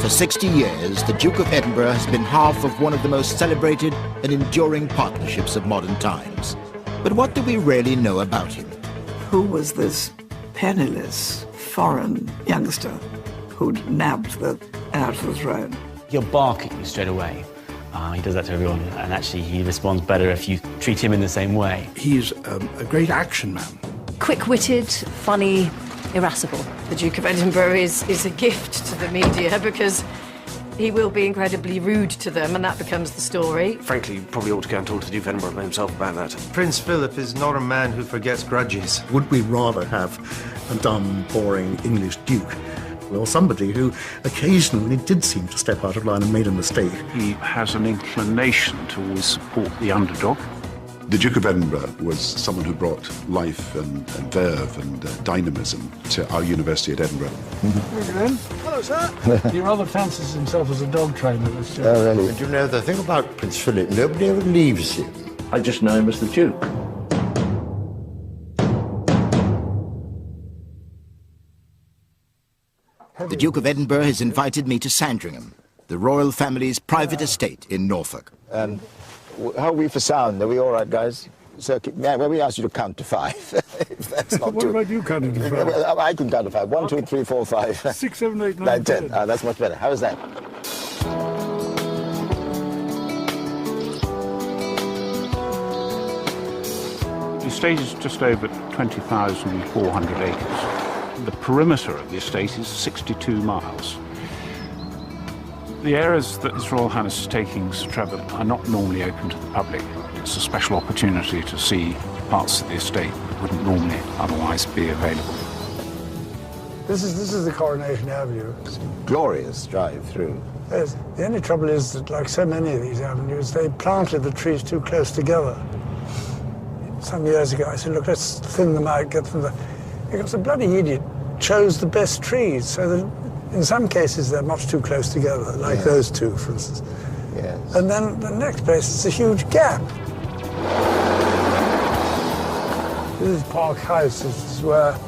For 60 years, the Duke of Edinburgh has been half of one of the most celebrated and enduring partnerships of modern times. But what do we really know about him? Who was this penniless foreign youngster who'd nabbed the heir to the throne? He'll bark at you straight away. He does that to everyone, and actually he responds better if you treat him in the same way. He's a great action man. Quick-witted, funny, irascible. The Duke of Edinburgh is a gift to the media because he will be incredibly rude to them, and that becomes the story. Frankly, you probably ought to go and talk to the Duke of Edinburgh himself about that. Prince Philip is not a man who forgets grudges. Would we rather have a dumb, boring English duke? Well, somebody who occasionally did seem to step out of line and made a mistake. He has an inclination to always support the underdog. The Duke of Edinburgh was someone who brought life and verve and dynamism to our university at Edinburgh. Hello, sir. He rather fancies himself as a dog trainer, this Duke. Oh, really? But you know, the thing about Prince Philip, nobody ever leaves him. I just know him as the Duke. The Duke of Edinburgh has invited me to Sandringham, the royal family's private estate in Norfolk. How are we for sound? Are we all right, guys? So, well, we asked you to count to 5. If that's not what about you counting to 5? Well, I can count to 5. 1, 2, 3, 4, 5. 6, 7, 8, 9, 10. That's much better. How is that? The estate is just over 20,400 acres. The perimeter of the estate is 62 miles. The areas that His Royal Highness is taking Sir Trevor are not normally open to the public. It's a special opportunity to see parts of the estate that wouldn't normally otherwise be available. This is the Coronation Avenue. It's a glorious drive through. Yes. The only trouble is that, like so many of these avenues, they planted the trees too close together. Some years ago, I said, look, let's thin them out, get them there. Because the bloody idiot chose the best trees, so that in some cases they're much too close together, like those two, for instance. Yes. And then the next place is a huge gap. This is Park House. This is where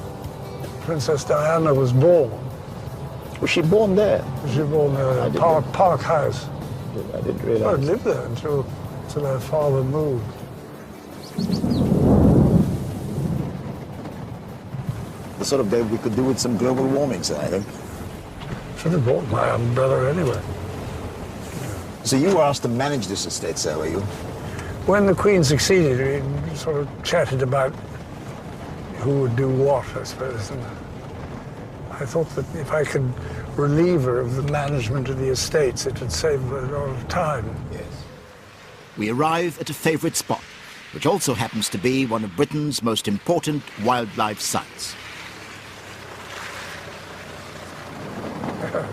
Princess Diana was born. Was she born there? Was she born there? Park House. I didn't realise. Well, I lived there until her father moved. The sort of day we could do with some global warming, sir, I think. Should have bought my umbrella anyway. So you were asked to manage this estate, sir, were you? When the Queen succeeded, we sort of chatted about who would do what, I suppose. And I thought that if I could relieve her of the management of the estates, it would save a lot of time. Yes. We arrive at a favourite spot, which also happens to be one of Britain's most important wildlife sites.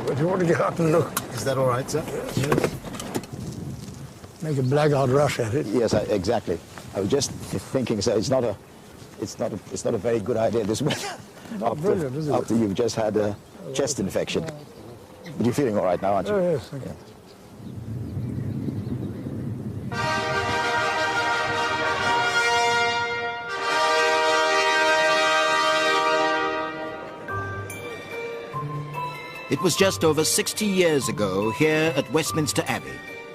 Do you want to get up and look? Is that all right, sir? Yes. Make a blackguard rush at it. Yes, exactly. I was just thinking, sir, it's not a very good idea this weather. Brilliant, is it? After you've just had a chest infection. But you're feeling all right now, aren't you? Oh, yes, thank you. It was just over 60 years ago here at Westminster Abbey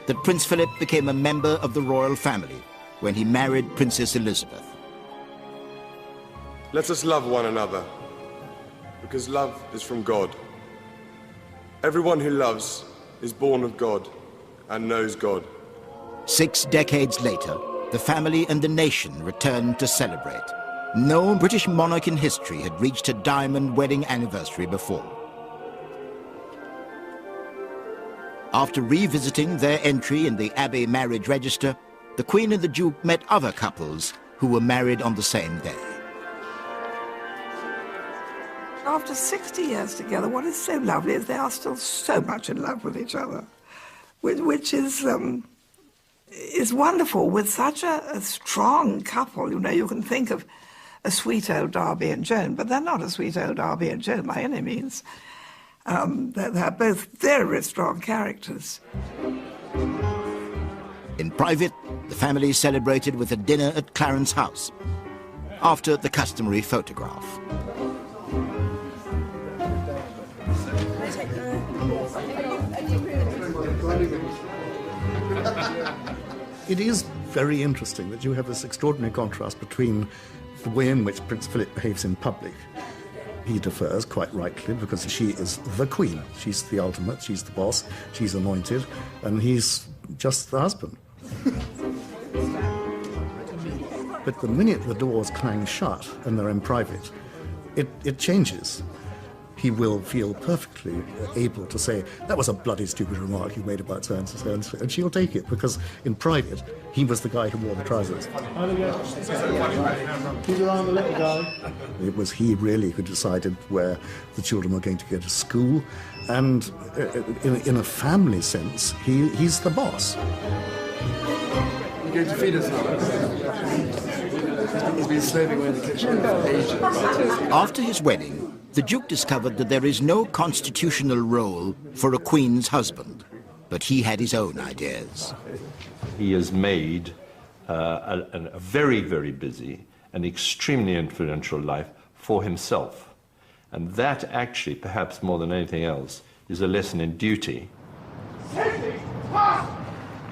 that Prince Philip became a member of the royal family when he married Princess Elizabeth. Let us love one another, because love is from God. Everyone who loves is born of God and knows God. 6 decades later, the family and the nation returned to celebrate. No British monarch in history had reached a diamond wedding anniversary before. After revisiting their entry in the Abbey marriage register, the Queen and the Duke met other couples who were married on the same day. After 60 years together, what is so lovely is they are still so much in love with each other, which is wonderful. With such a strong couple, you know, you can think of a sweet old Darby and Joan, but they're not a sweet old Darby and Joan by any means. They're both very strong characters. In private, the family celebrated with a dinner at Clarence House, after the customary photograph. It is very interesting that you have this extraordinary contrast between the way in which Prince Philip behaves in public. He defers, quite rightly, because she is the queen. She's the ultimate, she's the boss, she's anointed, and he's just the husband. But the minute the doors clang shut and they're in private, it changes. He will feel perfectly able to say, that was a bloody stupid remark you made about so-and-so, so-and-so, and she'll take it, because in private, he was the guy who wore the trousers. Keep your eye on the little guy. It was he really who decided where the children were going to go to school, and in a family sense, he's the boss. You're going to feed us now. He's been slaving away in the kitchen for ages. After his wedding, the Duke discovered that there is no constitutional role for a queen's husband, but he had his own ideas. He has made a very, very busy and extremely influential life for himself. And that actually, perhaps more than anything else, is a lesson in duty.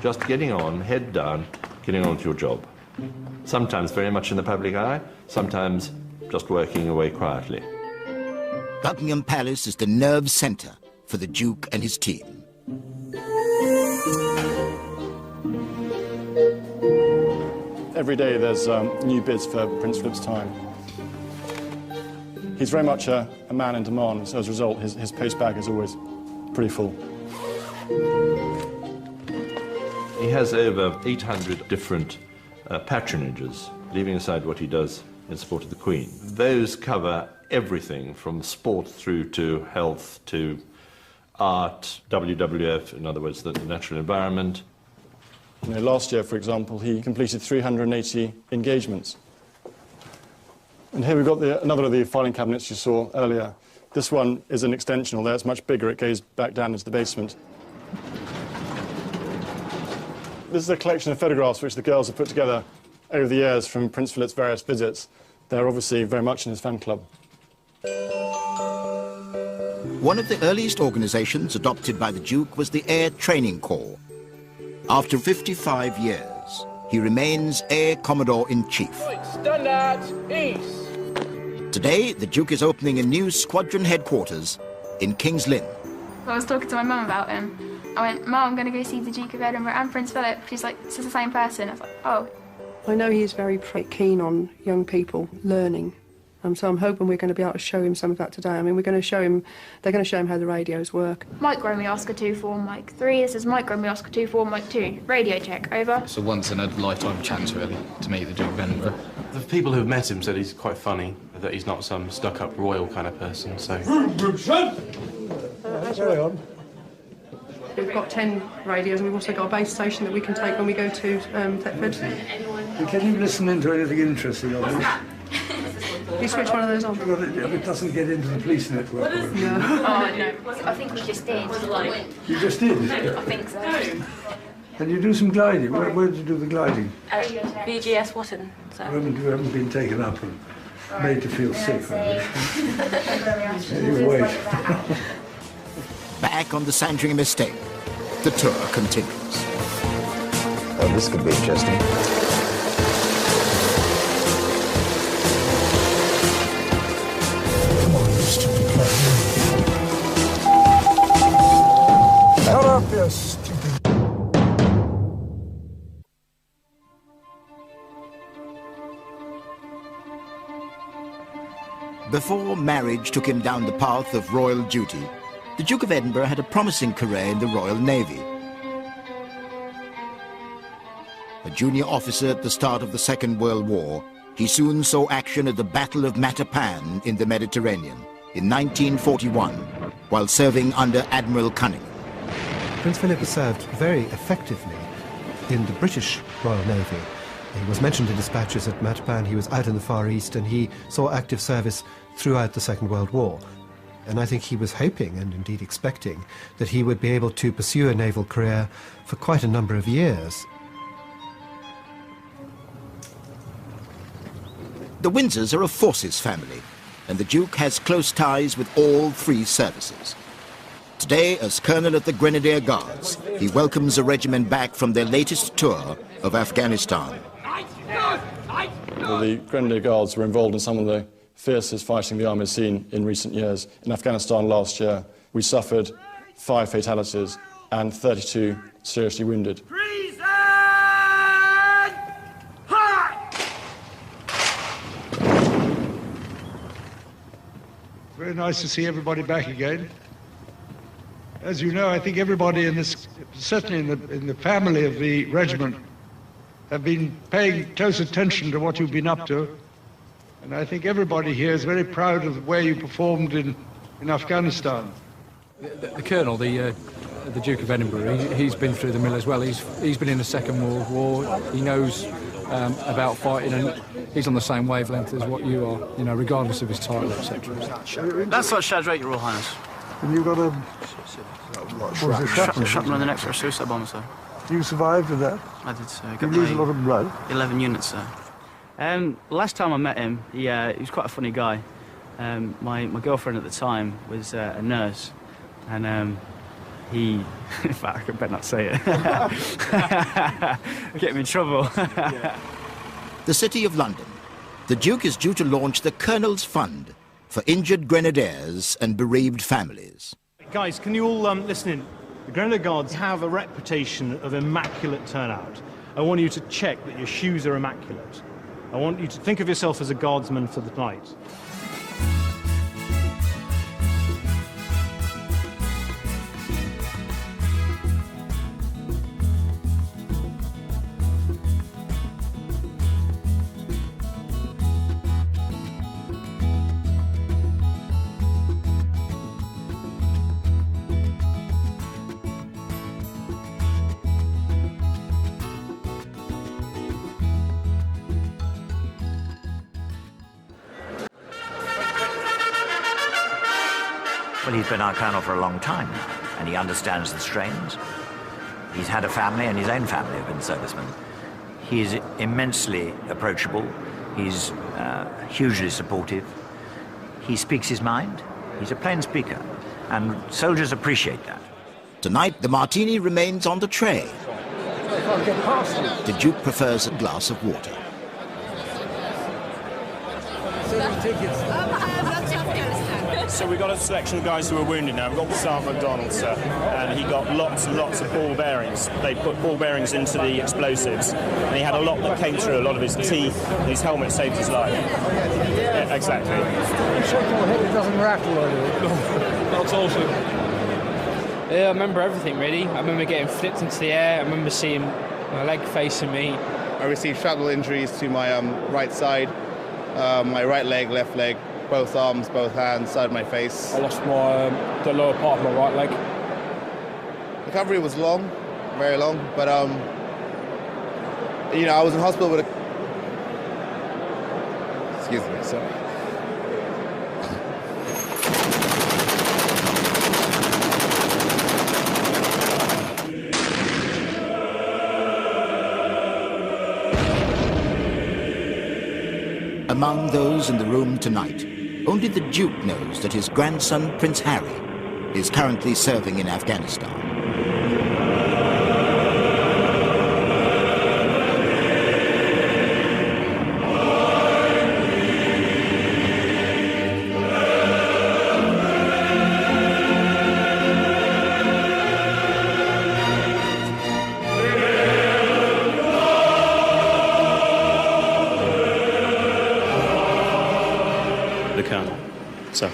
Just getting on, head down, getting on with your job. Sometimes very much in the public eye, sometimes just working away quietly. Buckingham Palace is the nerve centre for the Duke and his team. Every day there's new bids for Prince Philip's time. He's very much a man in demand, so as a result his post bag is always pretty full. He has over 800 different patronages, leaving aside what he does in support of the Queen. Those cover everything from sport through to health to art, WWF, in other words, the natural environment. You know, last year, for example, he completed 380 engagements. And here we've got another of the filing cabinets you saw earlier. This one is an extension, although it's much bigger. It goes back down into the basement. This is a collection of photographs which the girls have put together over the years from Prince Philip's various visits. They're obviously very much in his fan club. One of the earliest organisations adopted by the Duke was the Air Training Corps. After 55 years, he remains Air Commodore-in-Chief. Standard, east. Today, the Duke is opening a new squadron headquarters in King's Lynn. I was talking to my mum about him. I went, Mum, I'm going to go see the Duke of Edinburgh and Prince Philip. She's like, this is the same person. I was like, oh. I know he's very keen on young people learning, so I'm hoping we're going to be able to show him some of that today. I mean, they're going to show him how the radios work. Mike Romeo Oscar 24, Mike 3. This is Mike Romeo Oscar 24, Mike 2. Radio check, over. It's a once-in-a-lifetime chance, really, to meet the Duke of Edinburgh. The people who've met him said he's quite funny, that he's not some stuck-up royal kind of person, so... Carry on. We've got 10 radios, and we've also got a base station that we can take when we go to Thetford. Can you listen into anything interesting on this? You switch one of those on. It doesn't get into the police network. No. Oh, no. I think we just did. You just did? I think so. And you do some gliding. Where did you do the gliding? BGS Watton. So. You haven't been taken up and made to feel sick. You wait. Back on the Sandringham estate, the tour continues. Oh, this could be interesting. Come on, you stupid man. Shut up, you stupid. Before marriage took him down the path of royal duty, the Duke of Edinburgh had a promising career in the Royal Navy. A junior officer at the start of the Second World War, he soon saw action at the Battle of Matapan in the Mediterranean in 1941, while serving under Admiral Cunningham. Prince Philip served very effectively in the British Royal Navy. He was mentioned in dispatches at Matapan, he was out in the Far East, and he saw active service throughout the Second World War. And I think he was hoping, and indeed expecting, that he would be able to pursue a naval career for quite a number of years. The Windsors are a forces family, and the Duke has close ties with all three services. first day as Colonel of the Grenadier Guards, he welcomes a regiment back from their latest tour of Afghanistan. The Grenadier Guards were involved in some of the fiercest fighting the army has seen in recent years. In Afghanistan last year, we suffered 5 fatalities and 32 seriously wounded. Very nice to see everybody back again. As you know, I think everybody in this, certainly in the family of the regiment, have been paying close attention to what you've been up to. And I think everybody here is very proud of the way you performed in Afghanistan. The Colonel, the Duke of Edinburgh, he's been through the mill as well. He's been in the Second World War. He knows about fighting, and he's on the same wavelength as what you are, you know, regardless of his title, etc. That's not Shadrach, Your Royal Highness. And you got a... Shrapnel in the neck for a suicide bomber, sir. You survived with that? I did, sir. You lose a lot of blood? 11 units, sir. Last time I met him, he was quite a funny guy. My girlfriend at the time was a nurse, and he... In fact, I better not say it. Get him in trouble. The City of London. The Duke is due to launch the Colonel's Fund for injured grenadiers and bereaved families. Guys, can you all listen in? The Grenadier Guards have a reputation of immaculate turnout. I want you to check that your shoes are immaculate. I want you to think of yourself as a guardsman for the night. Well, he's been our colonel for a long time now, and he understands the strains. He's had a family, and his own family have been servicemen. He's immensely approachable. He's hugely supportive. He speaks his mind. He's a plain speaker, and soldiers appreciate that. Tonight, the martini remains on the tray. The Duke prefers a glass of water. So we've got a selection of guys who are wounded now. We've got Sergeant MacDonald, sir, and he got lots and lots of ball bearings. They put ball bearings into the explosives, and he had a lot that came through, a lot of his teeth, and his helmet saved his life. Yeah, exactly. Shake your head, it doesn't rattle on you. That's awesome. Yeah, I remember everything, really. I remember getting flipped into the air. I remember seeing my leg facing me. I received shrapnel injuries to my right side, my right leg, left leg, both arms, both hands, side of my face. I lost the lower part of my right leg. Recovery was long, very long, but you know, I was in hospital with a... Excuse me, sorry. Among those in the room tonight, only the Duke knows that his grandson, Prince Harry, is currently serving in Afghanistan. The Colonel, sir.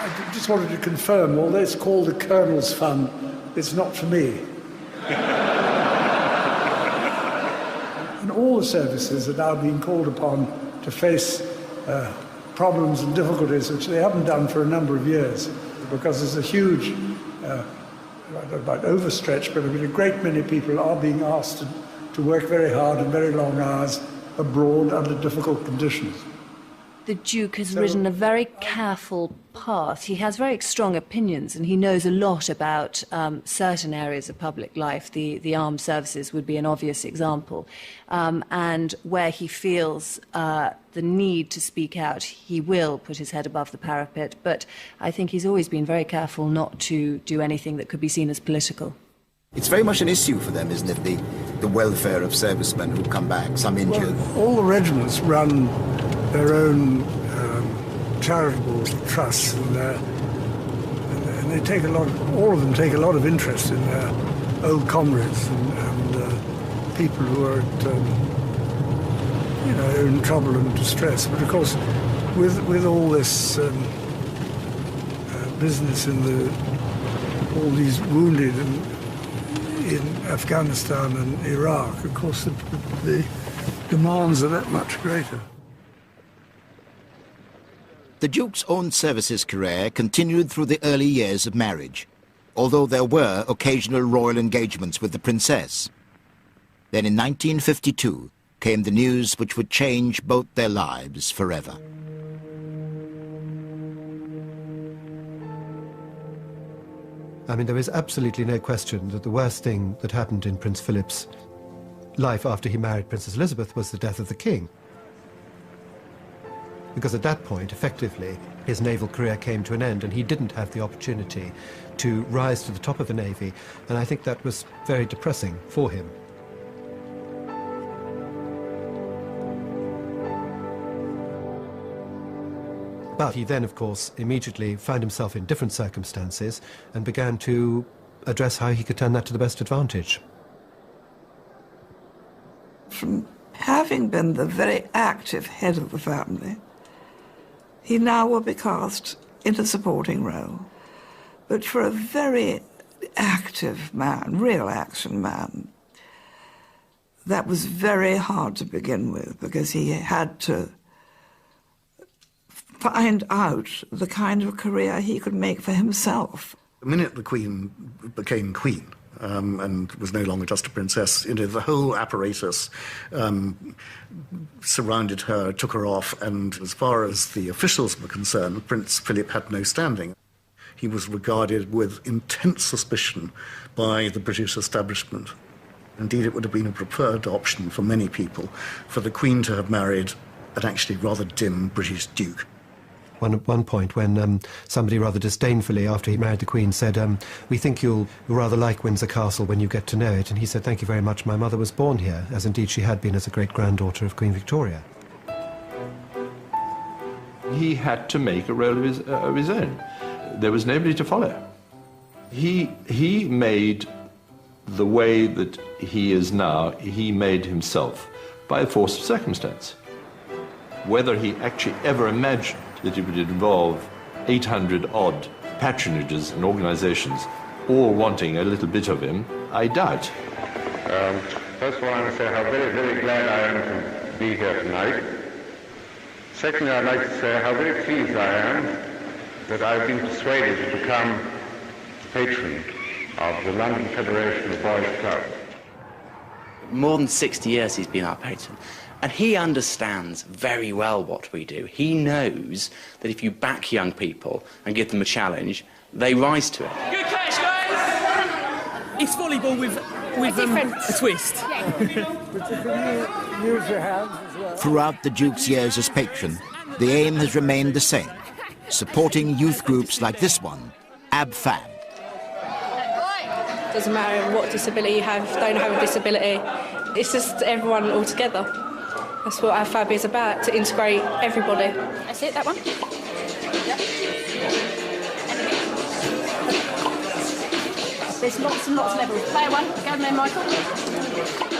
I just wanted to confirm, although it's called the Colonel's Fund, it's not for me. And all the services are now being called upon to face problems and difficulties which they haven't done for a number of years, because there's a huge, I don't know about overstretch, but I mean, a great many people are being asked to work very hard and very long hours abroad under difficult conditions. the Duke has ridden a very careful path. He has very strong opinions, and he knows a lot about certain areas of public life. The armed services would be an obvious example. And where he feels the need to speak out, he will put his head above the parapet. But I think he's always been very careful not to do anything that could be seen as political. It's very much an issue for them, isn't it, the welfare of servicemen who come back, some injured. Well, all the regiments run their own charitable trusts, and they take all of them take a lot of interest in their old comrades and people who are in trouble and distress. But of course, with all this business in all these wounded in Afghanistan and Iraq, of course, the demands are that much greater. The Duke's own services career continued through the early years of marriage, although there were occasional royal engagements with the princess. Then in 1952 came the news which would change both their lives forever. I mean, there is absolutely no question that the worst thing that happened in Prince Philip's life after he married Princess Elizabeth was the death of the king. Because at that point, effectively, his naval career came to an end, and he didn't have the opportunity to rise to the top of the Navy, and I think that was very depressing for him. But he then, of course, immediately found himself in different circumstances and began to address how he could turn that to the best advantage. From having been the very active head of the family, he now will be cast in a supporting role. But for a very active man, real action man, that was very hard to begin with, because he had to find out the kind of career he could make for himself. The minute the Queen became Queen, and was no longer just a princess, the whole apparatus surrounded her, took her off, and as far as the officials were concerned, Prince Philip had no standing. He was regarded with intense suspicion by the British establishment. Indeed, it would have been a preferred option for many people for the Queen to have married an actually rather dim British duke. At one point, when somebody rather disdainfully, after he married the Queen, said, "We think you'll rather like Windsor Castle when you get to know it," and he said, "Thank you very much, my mother was born here," as indeed she had been as a great-granddaughter of Queen Victoria. He had to make a role of his own. There was nobody to follow. He made the way that he is now, he made himself by a force of circumstance. Whether he actually ever imagined that it would involve 800-odd patronages and organizations all wanting a little bit of him, I doubt. First of all, I want to say how very, very glad I am to be here tonight. Secondly, I'd like to say how very pleased I am that I've been persuaded to become patron of the London Federation of Boys' Clubs. More than 60 years he's been our patron. And he understands very well what we do. He knows that if you back young people and give them a challenge, they rise to it. Good catch, guys! It's volleyball with a twist. Use your hands as well. Throughout the Duke's years as patron, the aim has remained the same, supporting youth groups like this one, AbFab. Doesn't matter what disability you have, don't have a disability. It's just everyone all together. That's what AbFab is about, to integrate everybody. That's it, that one? There's lots and lots of levels. Player one, go there, Michael.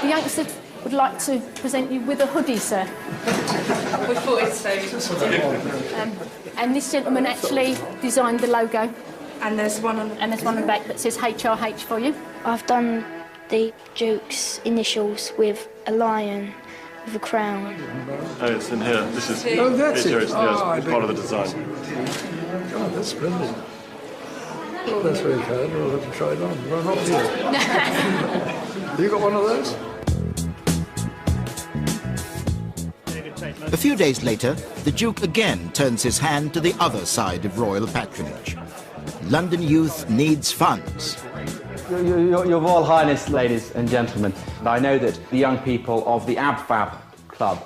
The youngster would like to present you with a hoodie, sir. We thought it's so. And this gentleman actually designed the logo. And there's one on the back that says HRH for you. I've done the Duke's initials with a lion with a crown. Oh, it's in here. This is. Oh, that's it. It's part of the design. God, that's brilliant. Oh, that's very kind. We'll have to try it on. Well, not here. Have you got one of those? A few days later, the Duke again turns his hand to the other side of royal patronage. London youth needs funds. Your Royal Highness, ladies and gentlemen, I know that the young people of the AbFab Club,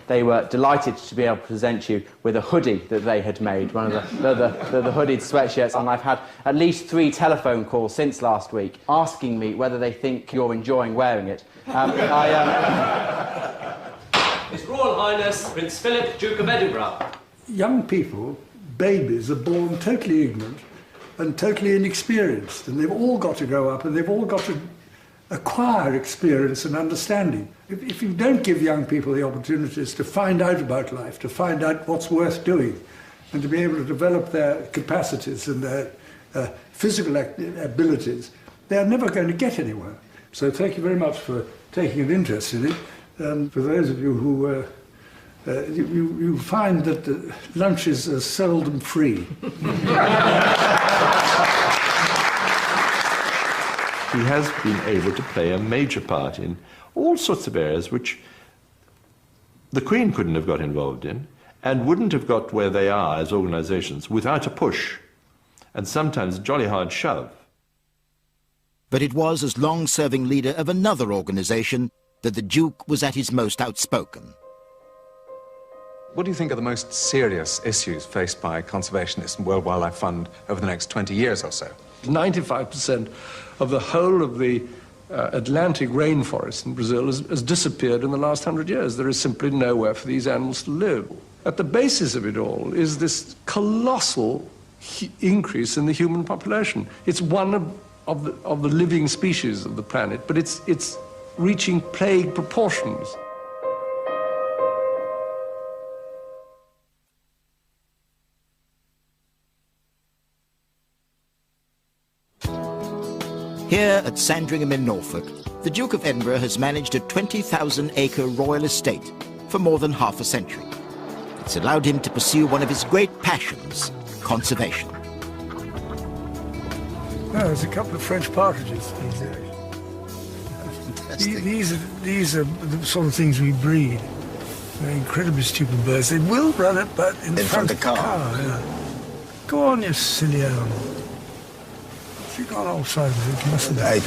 they were delighted to be able to present you with a hoodie that they had made, one of the hooded sweatshirts, and I've had at least 3 telephone calls since last week asking me whether they think you're enjoying wearing it. His Royal Highness Prince Philip, Duke of Edinburgh. Young people, babies, are born totally ignorant and totally inexperienced, and they've all got to grow up and they've all got to acquire experience and understanding. If you don't give young people the opportunities to find out about life, to find out what's worth doing, and to be able to develop their capacities and their physical abilities, they're never going to get anywhere. So thank you very much for taking an interest in it. And for those of you who you find that lunches are seldom free. He has been able to play a major part in all sorts of areas which the Queen couldn't have got involved in and wouldn't have got where they are as organisations without a push and sometimes a jolly hard shove. But it was as long-serving leader of another organisation that the Duke was at his most outspoken. What do you think are the most serious issues faced by conservationists and World Wildlife Fund over the next 20 years or so? 95% of the whole of the Atlantic rainforest in Brazil has disappeared in the last 100 years. There is simply nowhere for these animals to live. At the basis of it all is this colossal increase in the human population. It's one of the living species of the planet, but it's reaching plague proportions. Here at Sandringham in Norfolk, the Duke of Edinburgh has managed a 20,000-acre royal estate for more than half a century. It's allowed him to pursue one of his great passions, conservation. Oh, there's a couple of French partridges. These are the sort of things we breed. They're incredibly stupid birds. They will run it, but in front of the car. Yeah. Go on, you silly animal. If you got offside of it, must have been.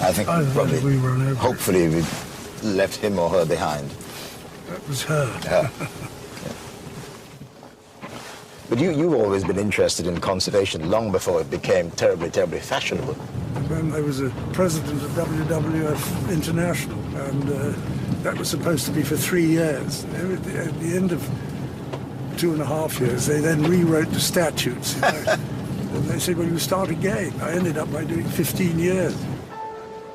I think probably, we run over. Hopefully we left him or her behind. That was her. Yeah. But you've always been interested in conservation long before it became terribly, terribly fashionable. When I was a president of WWF International, and that was supposed to be for 3 years. At the end of 2.5 years, they then rewrote the statutes. You know? And they said, well, you start again. I ended up by doing 15 years.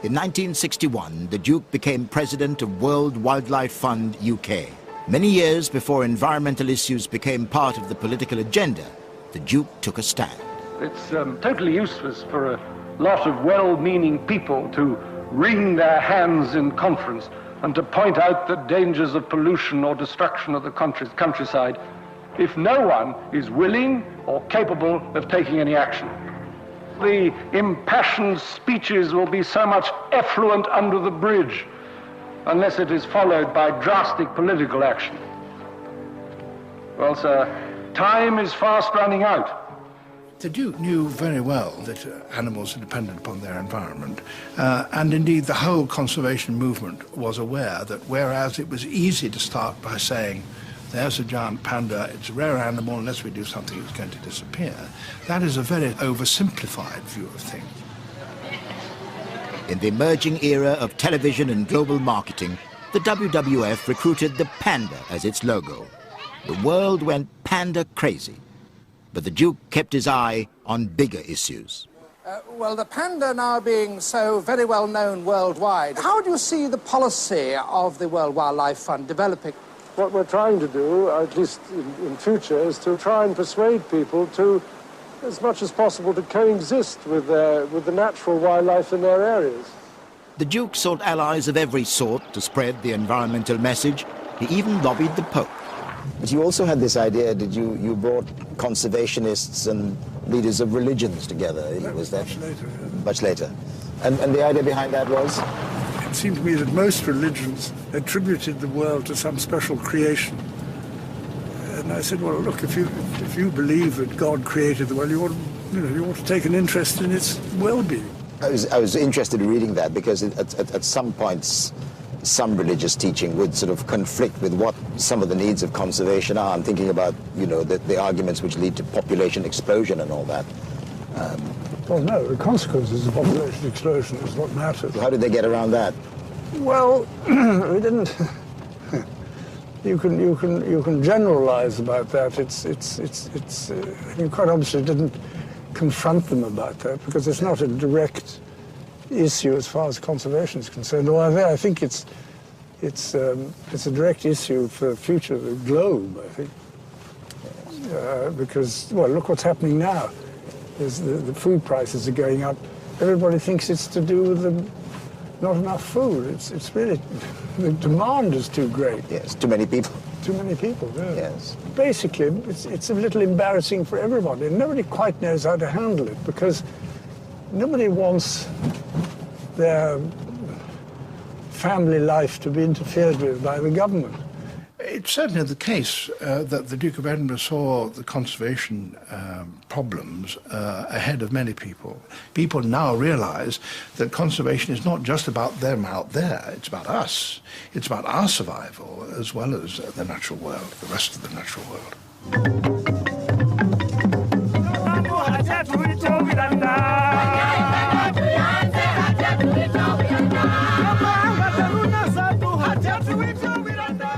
In 1961, the Duke became president of World Wildlife Fund UK. Many years before environmental issues became part of the political agenda, the Duke took a stand. It's totally useless for a lot of well-meaning people to wring their hands in conference and to point out the dangers of pollution or destruction of the countryside if no one is willing or capable of taking any action. The impassioned speeches will be so much effluent under the bridge unless it is followed by drastic political action. Well, sir, time is fast running out. The Duke knew very well that animals are dependent upon their environment, and indeed the whole conservation movement was aware that whereas it was easy to start by saying, there's a giant panda, it's a rare animal, unless we do something it's going to disappear, that is a very oversimplified view of things. In the emerging era of television and global marketing, the WWF recruited the panda as its logo. The world went panda crazy. But the Duke kept his eye on bigger issues. Well, the panda now being so very well known worldwide, how do you see the policy of the World Wildlife Fund developing? What we're trying to do, at least in future, is to try and persuade people to, as much as possible, to coexist with the natural wildlife in their areas. The Duke sought allies of every sort to spread the environmental message. He even lobbied the Pope. But you also had this idea that you brought conservationists and leaders of religions together. Was that much later? Much later. And the idea behind that was? it seemed to me that most religions attributed the world to some special creation. And I said, well, look, if you believe that God created the world, you ought to take an interest in its well-being. I was interested in reading that because at some points, some religious teaching would sort of conflict with what some of the needs of conservation are. I'm thinking about, the arguments which lead to population explosion and all that. Well, no, the consequences of population explosion is what matters. How did they get around that? Well, we didn't. You can generalize about that. I mean, quite obviously didn't confront them about that because it's not a direct issue as far as conservation is concerned. Well, I think it's a direct issue for the future of the globe, I think. Because, well, look what's happening now. The food prices are going up. Everybody thinks it's to do with not enough food. It's really, the demand is too great. Yes, too many people. Too many people, yeah. Yes. Basically, it's a little embarrassing for everybody, and nobody quite knows how to handle it because nobody wants their family life to be interfered with by the government. It's certainly the case that the Duke of Edinburgh saw the conservation problems ahead of many people. People now realise that conservation is not just about them out there, it's about us. It's about our survival as well as the natural world, the rest of the natural world.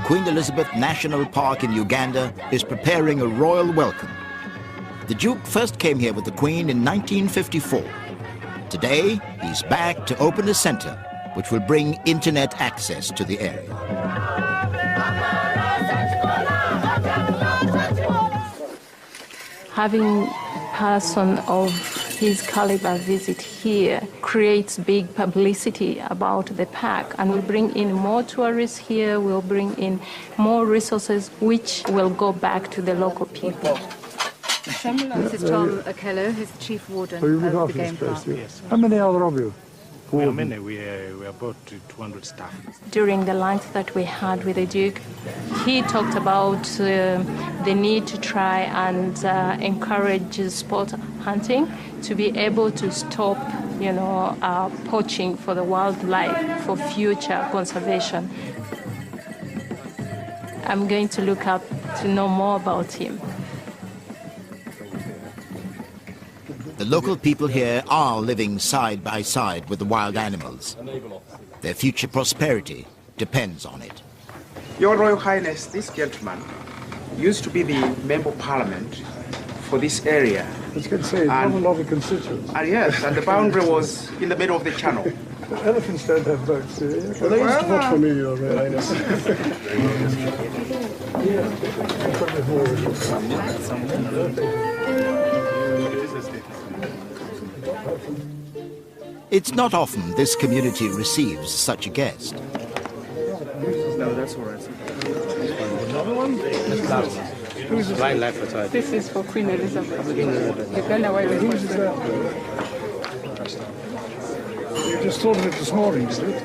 Queen Elizabeth National Park in Uganda is preparing a royal welcome. The Duke first came here with the Queen in 1954. Today, he's back to open a centre which will bring internet access to the area. Having a person of his caliber visit here creates big publicity about the park, and will bring in more tourists here, will bring in more resources which will go back to the local people. This is Tom Okello, who's the chief warden of the game park. Yes. How many are there of you? We are many. We are about 200 staff. During the lunch that we had with the Duke, he talked about the need to try and encourage sport hunting to be able to stop, poaching for the wildlife for future conservation. I'm going to look up to know more about him. The local people here are living side by side with the wild animals. Their future prosperity depends on it. Your Royal Highness, this gentleman used to be the Member of Parliament for this area. I was going to say, not a lot of constituents. Yes, and the boundary was in the middle of the channel. Elephants don't have votes, do they? Well, they used to vote for me, Your Royal Highness. It's not often this community receives such a guest. No, that's all right. Another one? Who's this? This is for Queen Elizabeth. You don't know why we're Who's that? You just thought of it this morning, did you?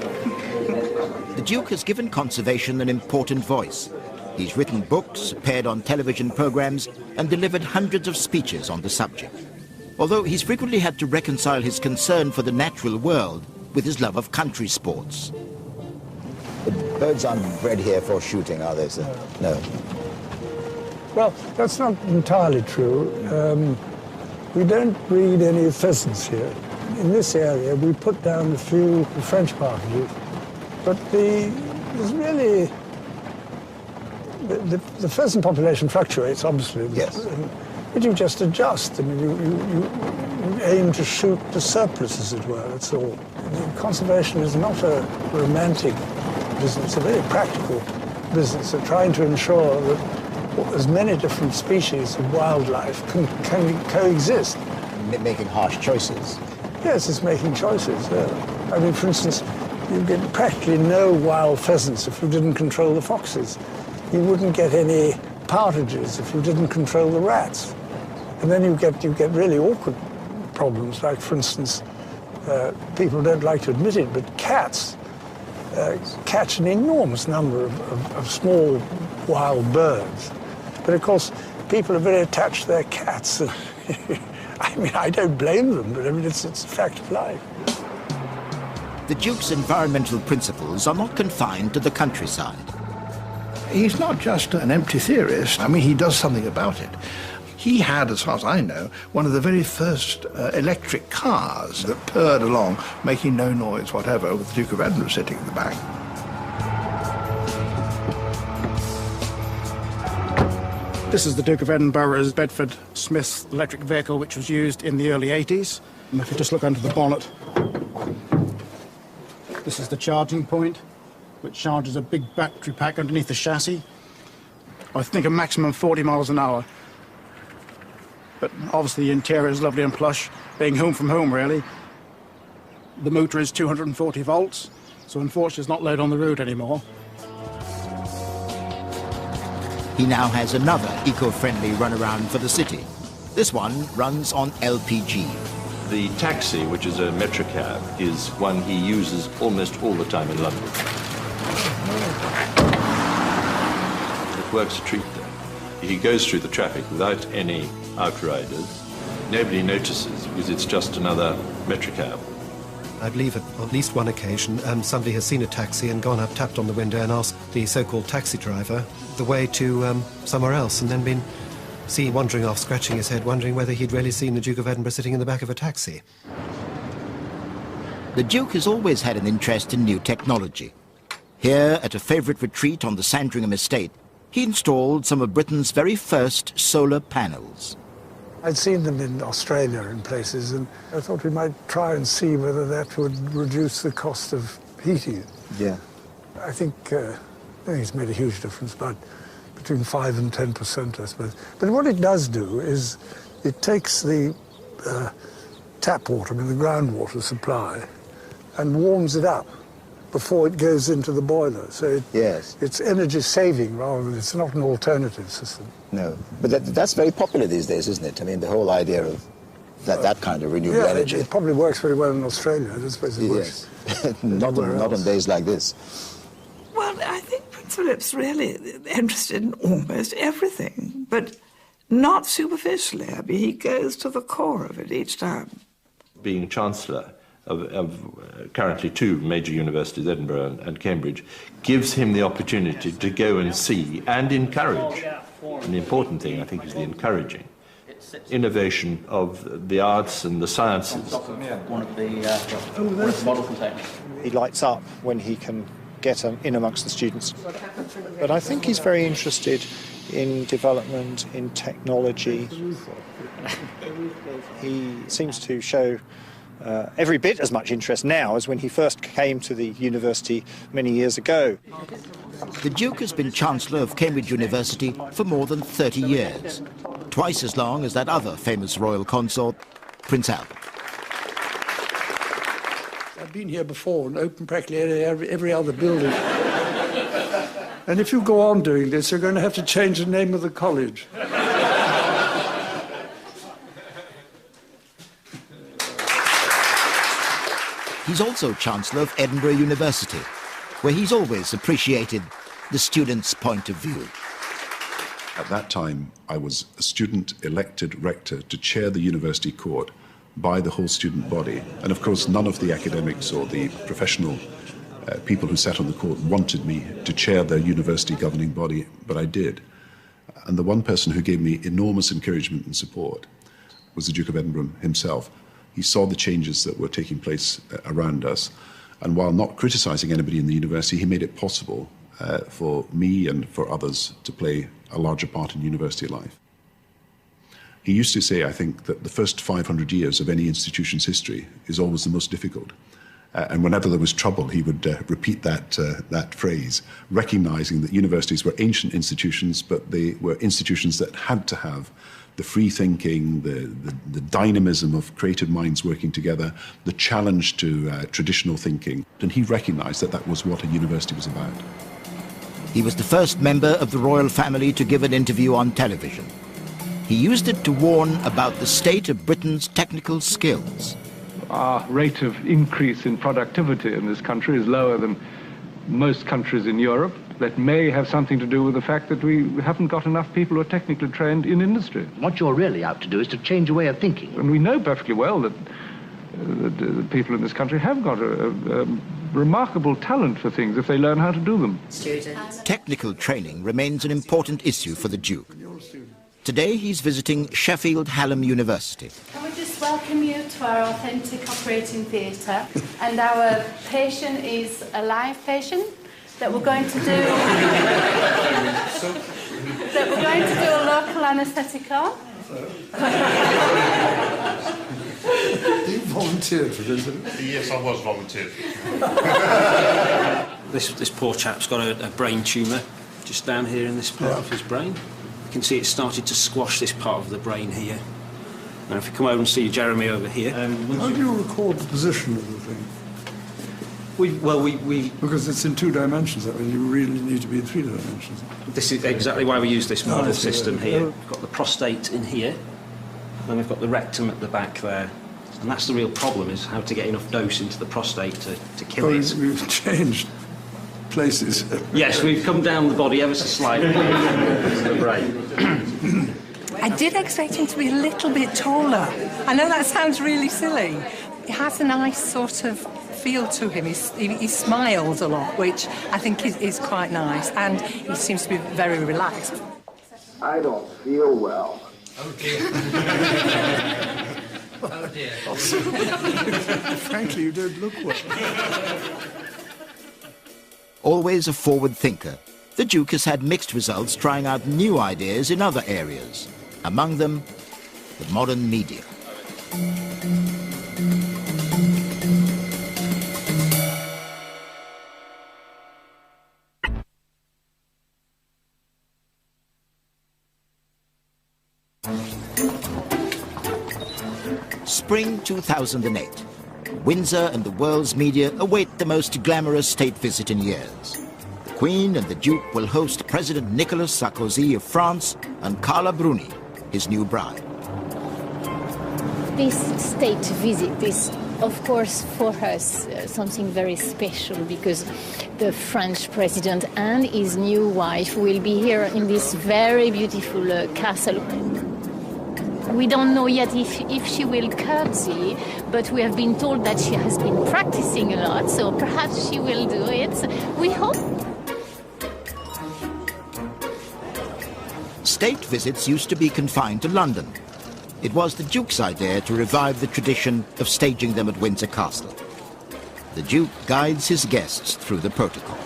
The Duke has given conservation an important voice. He's written books, appeared on television programs, and delivered hundreds of speeches on the subject. Although he's frequently had to reconcile his concern for the natural world with his love of country sports. The birds aren't bred here for shooting, are they, sir? No. Well, that's not entirely true. We don't breed any pheasants here. In this area, we put down a few, the French part of it, but there's really, the pheasant population fluctuates, obviously. Yes. But you just adjust. I mean, you aim to shoot the surplus, as it were, that's all. Conservation is not a romantic business, it's a very practical business of trying to ensure that as many different species of wildlife can coexist. Making harsh choices. Yes, it's making choices, yeah. I mean, for instance, you get practically no wild pheasants if you didn't control the foxes. You wouldn't get any partridges if you didn't control the rats. And then you get really awkward problems, like, for instance, people don't like to admit it, but cats catch an enormous number of small wild birds. But of course, people are very attached to their cats. I mean, I don't blame them, but I mean, it's a fact of life. The Duke's environmental principles are not confined to the countryside. He's not just an empty theorist. I mean, he does something about it. He had, as far as I know, one of the very first electric cars that purred along, making no noise whatever, with the Duke of Edinburgh sitting at the back. This is the Duke of Edinburgh's Bedford Smith's electric vehicle, which was used in the early 80s. And if you just look under the bonnet, this is the charging point, which charges a big battery pack underneath the chassis. I think a maximum 40 miles an hour. But obviously the interior is lovely and plush, being home from home, really. The motor is 240 volts, so unfortunately it's not laid on the road anymore. He now has another eco-friendly runaround for the city. This one runs on LPG. The taxi, which is a metrocab, is one he uses almost all the time in London. It works a treat there. He goes through the traffic without any outriders. Nobody notices because it's just another metrocab. I believe on at least one occasion somebody has seen a taxi and gone up, tapped on the window and asked the so-called taxi driver the way to somewhere else, and then been seen wandering off, scratching his head, wondering whether he'd really seen the Duke of Edinburgh sitting in the back of a taxi. The Duke has always had an interest in new technology. Here, at a favourite retreat on the Sandringham estate, he installed some of Britain's very first solar panels. I'd seen them in Australia and places, and I thought we might try and see whether that would reduce the cost of heating. Yeah. I think it's made a huge difference, but between 5 and 10%, I suppose. But what it does do is it takes the tap water, I mean the groundwater supply, and warms it up before it goes into the boiler. So it's energy saving rather than, it's not an alternative system. No, but that's very popular these days, isn't it? I mean, the whole idea of that kind of renewable energy. It probably works very well in Australia. I suppose it works. not on days like this. Well, I think Prince Philip's really interested in almost everything, but not superficially. I mean, he goes to the core of it each time. Being Chancellor of currently two major universities, Edinburgh and Cambridge, gives him the opportunity to go and see and encourage. And the important thing, I think, is the encouraging innovation of the arts and the sciences. One of the model containers. He lights up when he can get in amongst the students. But I think he's very interested in development, in technology. He seems to show every bit as much interest now as when he first came to the university many years ago. The Duke has been Chancellor of Cambridge University for more than 30 years, twice as long as that other famous royal consort, Prince Albert. I've been here before and opened practically every other building. And if you go on doing this, you're going to have to change the name of the college. He's also Chancellor of Edinburgh University, where he's always appreciated the students' point of view. At that time, I was a student elected rector to chair the university court by the whole student body. And of course, none of the academics or the professional people who sat on the court wanted me to chair their university governing body, but I did. And the one person who gave me enormous encouragement and support was the Duke of Edinburgh himself. He saw the changes that were taking place around us, and while not criticising anybody in the university, he made it possible for me and for others to play a larger part in university life. He used to say, I think, that the first 500 years of any institution's history is always the most difficult. And whenever there was trouble, he would repeat that phrase, recognising that universities were ancient institutions, but they were institutions that had to have the free thinking, the dynamism of creative minds working together, the challenge to traditional thinking. And he recognised that that was what a university was about. He was the first member of the royal family to give an interview on television. He used it to warn about the state of Britain's technical skills. Our rate of increase in productivity in this country is lower than most countries in Europe. That may have something to do with the fact that we haven't got enough people who are technically trained in industry. What you're really out to do is to change a way of thinking. And we know perfectly well that the people in this country have got a remarkable talent for things if they learn how to do them. Technical training remains an important issue for the Duke. Today he's visiting Sheffield Hallam University. Can we just welcome you to our authentic operating theatre? And our patient is a live patient that we're going to do a local anaesthetic on. You volunteered for this? Yes, I was volunteered. This poor chap's got a brain tumour just down here in this part of his brain. You can see it's started to squash this part of the brain here. Now, if you come over and see Jeremy over here... How do you record the position of the thing? Because it's in 2 dimensions, that means you really need to be in 3 dimensions. This is exactly why we use this model system here. We've got the prostate in here, and we've got the rectum at the back there. And that's the real problem, is how to get enough dose into the prostate to kill it. We've changed places. Yes, we've come down the body ever so slightly into the brain. I did expect him to be a little bit taller. I know that sounds really silly. He has a nice sort of feel to him. He smiles a lot, which I think is quite nice, and he seems to be very relaxed. I don't feel well. Oh dear. Oh dear. Frankly, you don't look well. Always a forward thinker, the Duke has had mixed results trying out new ideas in other areas, among them the modern media. Spring 2008. Windsor and the world's media await the most glamorous state visit in years. The Queen and the Duke will host President Nicolas Sarkozy of France and Carla Bruni, his new bride. This state visit is, of course, for us something very special, because the French president and his new wife will be here in this very beautiful castle. We don't know yet if she will curtsy, but we have been told that she has been practicing a lot, so perhaps she will do it. We hope. State visits used to be confined to London. It was the Duke's idea to revive the tradition of staging them at Windsor Castle. The Duke guides his guests through the protocol.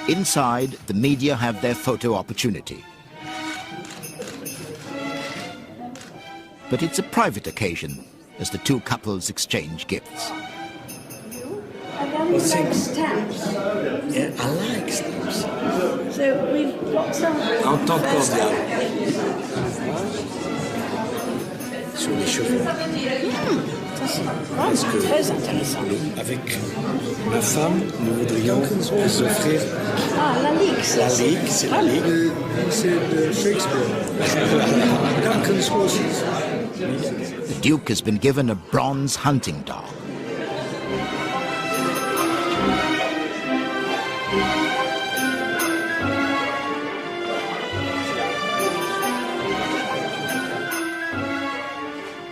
Inside, the media have their photo opportunity. But it's a private occasion as the two couples exchange gifts. What's like stamps? Yeah, I like stamps. So we've got some. Sur les cheveux. Parce que avec ma femme, nous voudrions vous offrir. Ah, la Ligue. La Ligue, c'est la Ligue. C'est de Shakespeare. Duncan's horses. The Duke has been given a bronze hunting dog.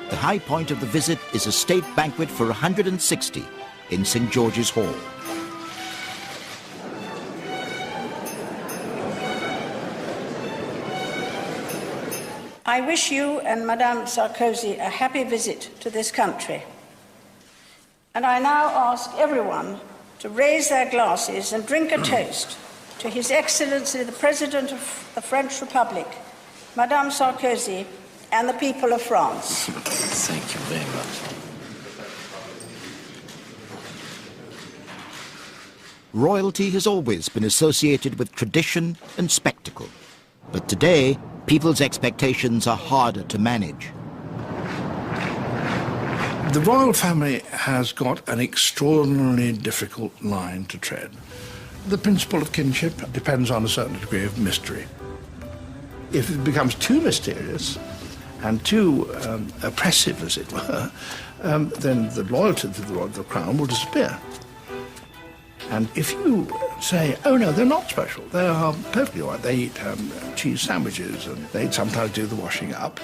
The high point of the visit is a state banquet for 160 in St. George's Hall. I wish you and Madame Sarkozy a happy visit to this country. And I now ask everyone to raise their glasses and drink a toast to His Excellency the President of the French Republic, Madame Sarkozy, and the people of France. Thank you very much. Royalty has always been associated with tradition and spectacle. But today, people's expectations are harder to manage. The royal family has got an extraordinarily difficult line to tread. The principle of kinship depends on a certain degree of mystery. If it becomes too mysterious and too oppressive, as it were, then the loyalty to the crown will disappear. And if you say, oh no, they're not special, they are perfectly all right, they eat cheese sandwiches and they sometimes do the washing up,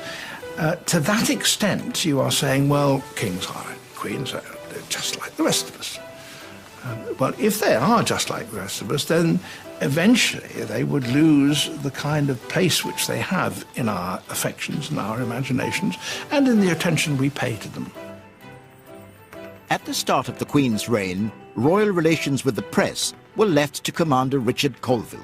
to that extent you are saying, well, kings are queens, they're just like the rest of us. Well, if they are just like the rest of us, then eventually they would lose the kind of place which they have in our affections and our imaginations and in the attention we pay to them. At the start of the Queen's reign, royal relations with the press were left to Commander Richard Colville.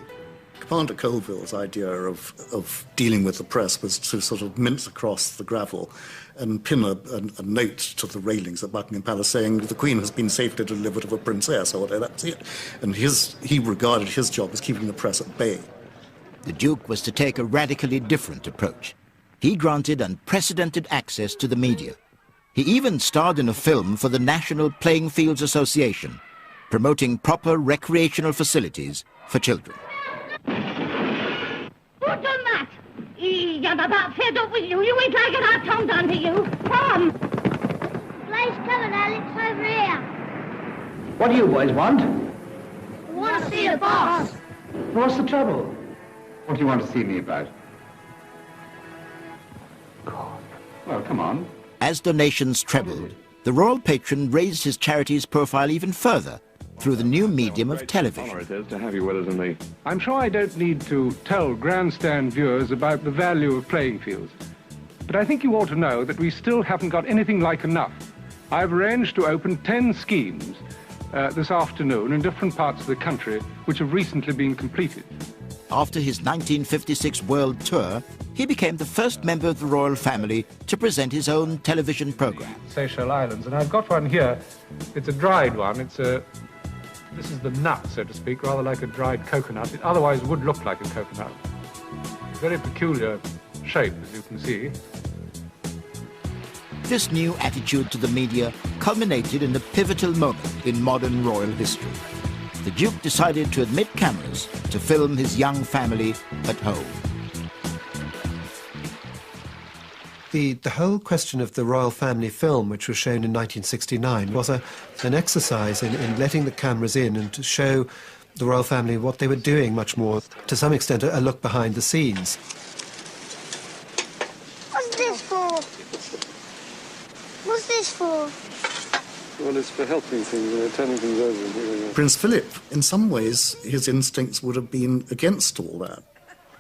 Commander Colville's idea of dealing with the press was to sort of mince across the gravel and pin a note to the railings at Buckingham Palace saying the Queen has been safely delivered of a princess, or whatever, that's it. And he regarded his job as keeping the press at bay. The Duke was to take a radically different approach. He granted unprecedented access to the media. He even starred in a film for the National Playing Fields Association, promoting proper recreational facilities for children. Who done that? I'm about fed up with you. You ain't like it, our tongues onto you. Come. Place covered, Alex, over here. What do you boys want? We want to see the boss. What's the trouble? What do you want to see me about? God. Well, come on. As donations trebled, the royal patron raised his charity's profile even further through the new medium of television. It is to have you with us in the... I'm sure I don't need to tell grandstand viewers about the value of playing fields, but I think you ought to know that we still haven't got anything like enough. I've arranged to open 10 schemes this afternoon in different parts of the country which have recently been completed. After his 1956 world tour, he became the first member of the royal family to present his own television program. Seychelles Islands, and I've got one here. It's a dried one. This is the nut, so to speak, rather like a dried coconut. It otherwise would look like a coconut. Very peculiar shape, as you can see. This new attitude to the media culminated in a pivotal moment in modern royal history. The Duke decided to admit cameras to film his young family at home. The whole question of the royal family film, which was shown in 1969, was an exercise in letting the cameras in and to show the royal family what they were doing much more, to some extent, a look behind the scenes. What's this for? What's this for? Well, it's for helping things, turning things over. Prince Philip, in some ways, his instincts would have been against all that.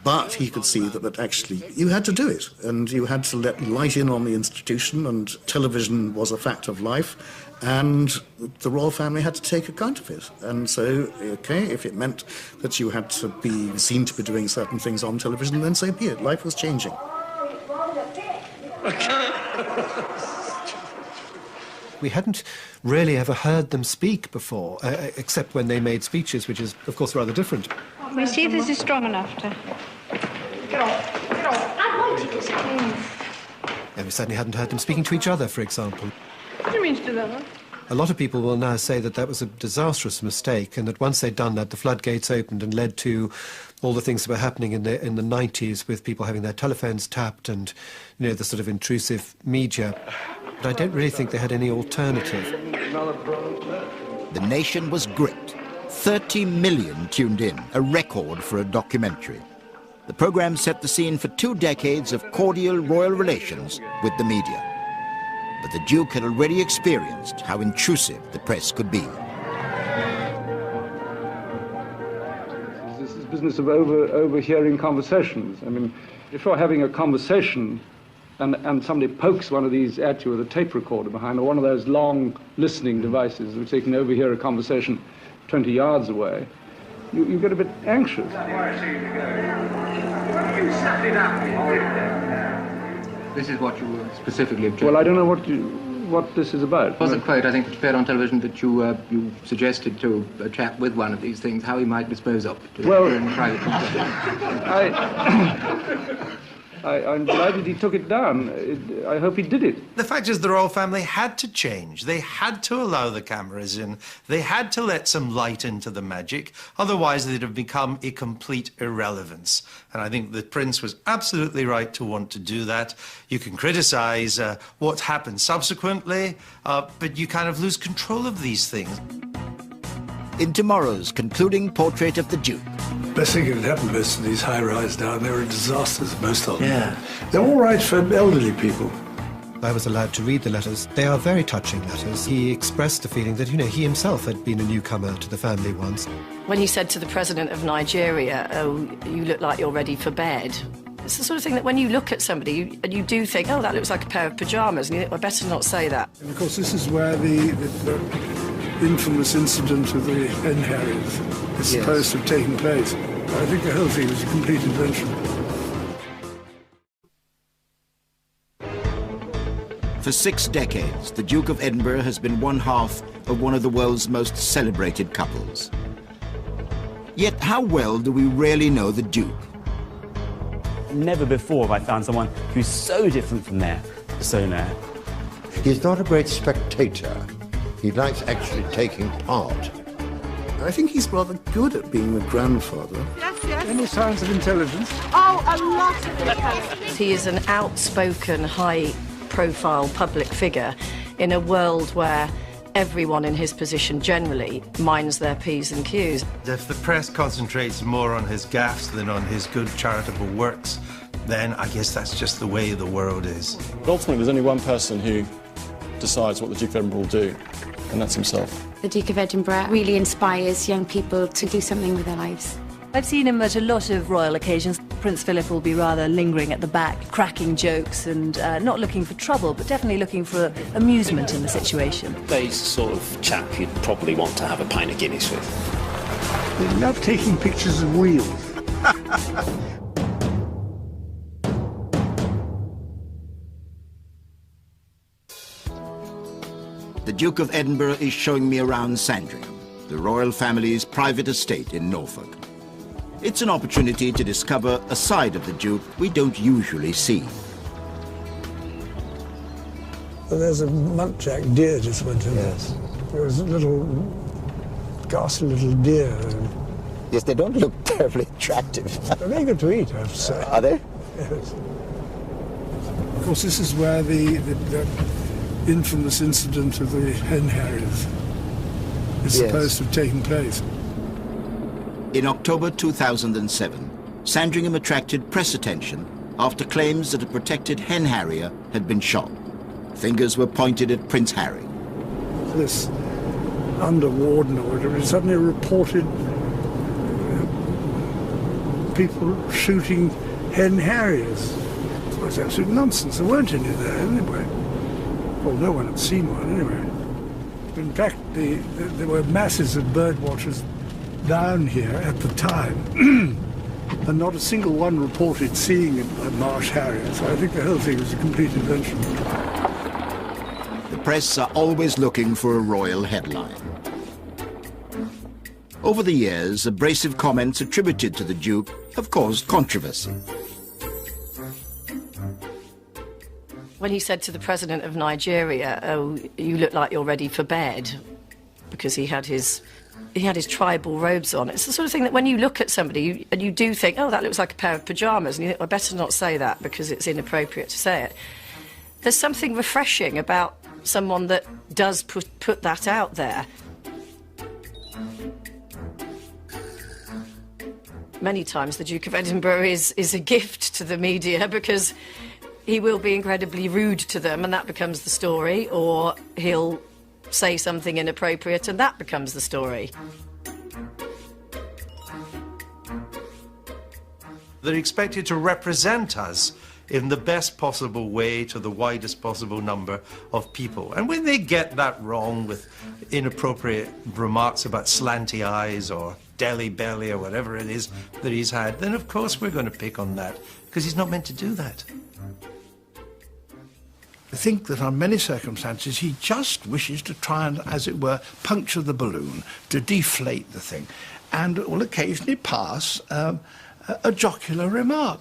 But he could see that actually you had to do it, and you had to let light in on the institution, and television was a fact of life, and the royal family had to take account of it. And so, okay, if it meant that you had to be seen to be doing certain things on television, then so be it. Life was changing. We hadn't really ever heard them speak before, except when they made speeches, which is, of course, rather different. We see if this is strong enough to... Get on. I wanted to say. And we certainly hadn't heard them speaking to each other, for example. What do you mean to do that? A lot of people will now say that that was a disastrous mistake, and that once they'd done that, the floodgates opened and led to all the things that were happening in the 90s with people having their telephones tapped and, you know, the sort of intrusive media. But I don't really think they had any alternative. The nation was gripped. 30 million tuned in, a record for a documentary. The program set the scene for 2 decades of cordial royal relations with the media. But the Duke had already experienced how intrusive the press could be. This is business of overhearing conversations. I mean, if you're having a conversation and somebody pokes one of these at you with a tape recorder behind, or one of those long listening devices which they can overhear a conversation 20 yards away, you get a bit anxious. This is what you were specifically objecting. Well, I don't know what this is about. It was a quote, I think, which appeared on television that you suggested to a chap with one of these things how he might dispose of it. Well, during private conversation. I'm delighted he took it down. I hope he did it. The fact is the royal family had to change. They had to allow the cameras in. They had to let some light into the magic. Otherwise, they'd have become a complete irrelevance. And I think the prince was absolutely right to want to do that. You can criticise what happened subsequently, but you kind of lose control of these things. In tomorrow's concluding portrait of the Duke. Best thing that had happened to most of these high-rise down there are disasters, most of them. Yeah. They're all right for elderly people. I was allowed to read the letters. They are very touching letters. He expressed the feeling that, you know, he himself had been a newcomer to the family once. When he said to the president of Nigeria, "Oh, you look like you're ready for bed," it's the sort of thing that when you look at somebody and you do think, "Oh, that looks like a pair of pyjamas," and you think, "I better not say that." And of course, this is where the infamous incident of the hen harriers is supposed to have taken place. I think the whole thing was a complete invention. For 6 decades, the Duke of Edinburgh has been one half of one of the world's most celebrated couples. Yet how well do we really know the Duke? Never before have I found someone who's so different from their persona. He's not a great spectator. He likes actually taking part. I think he's rather good at being a grandfather. Yes, yes. Any signs of intelligence? Oh, a lot of intelligence. He is an outspoken, high-profile public figure in a world where everyone in his position generally minds their P's and Q's. If the press concentrates more on his gaffes than on his good charitable works, then I guess that's just the way the world is. But ultimately, there's only one person who decides what the Duke of Edinburgh will do, and that's himself. The Duke of Edinburgh really inspires young people to do something with their lives. I've seen him at a lot of royal occasions. Prince Philip will be rather lingering at the back, cracking jokes and not looking for trouble, but definitely looking for amusement in the situation. He's the sort of chap you'd probably want to have a pint of Guinness with. They love taking pictures of wheels. The Duke of Edinburgh is showing me around Sandringham, the royal family's private estate in Norfolk. It's an opportunity to discover a side of the Duke we don't usually see. Well, there's a muntjac deer just went in. Yes. There was a little, ghastly little deer. Yes, they don't look terribly attractive. They're very good to eat, I have to say. Are they? Yes. Of course, this is where the infamous incident of the hen harriers is supposed to have taken place. In October 2007, Sandringham attracted press attention after claims that a protected hen harrier had been shot. Fingers were pointed at Prince Harry. This under-warden or whatever suddenly reported people shooting hen harriers. It was absolute nonsense. There weren't any there anyway. Well, no one had seen one anyway. In fact, there were masses of bird watchers down here at the time, and not a single one reported seeing a marsh harrier, so I think the whole thing was a complete invention. The press are always looking for a royal headline. Over the years, abrasive comments attributed to the Duke have caused controversy. When he said to the president of Nigeria, "Oh, you look like you're ready for bed," because he had his tribal robes on. It's the sort of thing that when you look at somebody and you do think, "Oh, that looks like a pair of pyjamas," and you think, "I better not say that because it's inappropriate to say it." There's something refreshing about someone that does put that out there. Many times the Duke of Edinburgh is a gift to the media because he will be incredibly rude to them and that becomes the story, or he'll say something inappropriate and that becomes the story. They're expected to represent us in the best possible way to the widest possible number of people. And when they get that wrong with inappropriate remarks about slanty eyes or deli belly or whatever it is that he's had, then of course we're going to pick on that because he's not meant to do that. I think that on many circumstances he just wishes to try and, as it were, puncture the balloon, to deflate the thing, and will occasionally pass a jocular remark.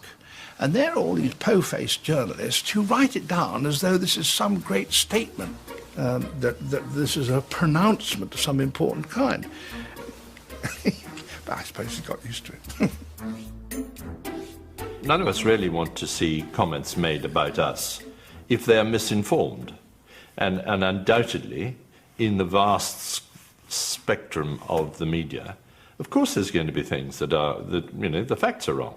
And there are all these po-faced journalists who write it down as though this is some great statement, that this is a pronouncement of some important kind. But I suppose he got used to it. None of us really want to see comments made about us if they are misinformed. And undoubtedly, in the vast spectrum of the media, of course there's going to be things that the facts are wrong.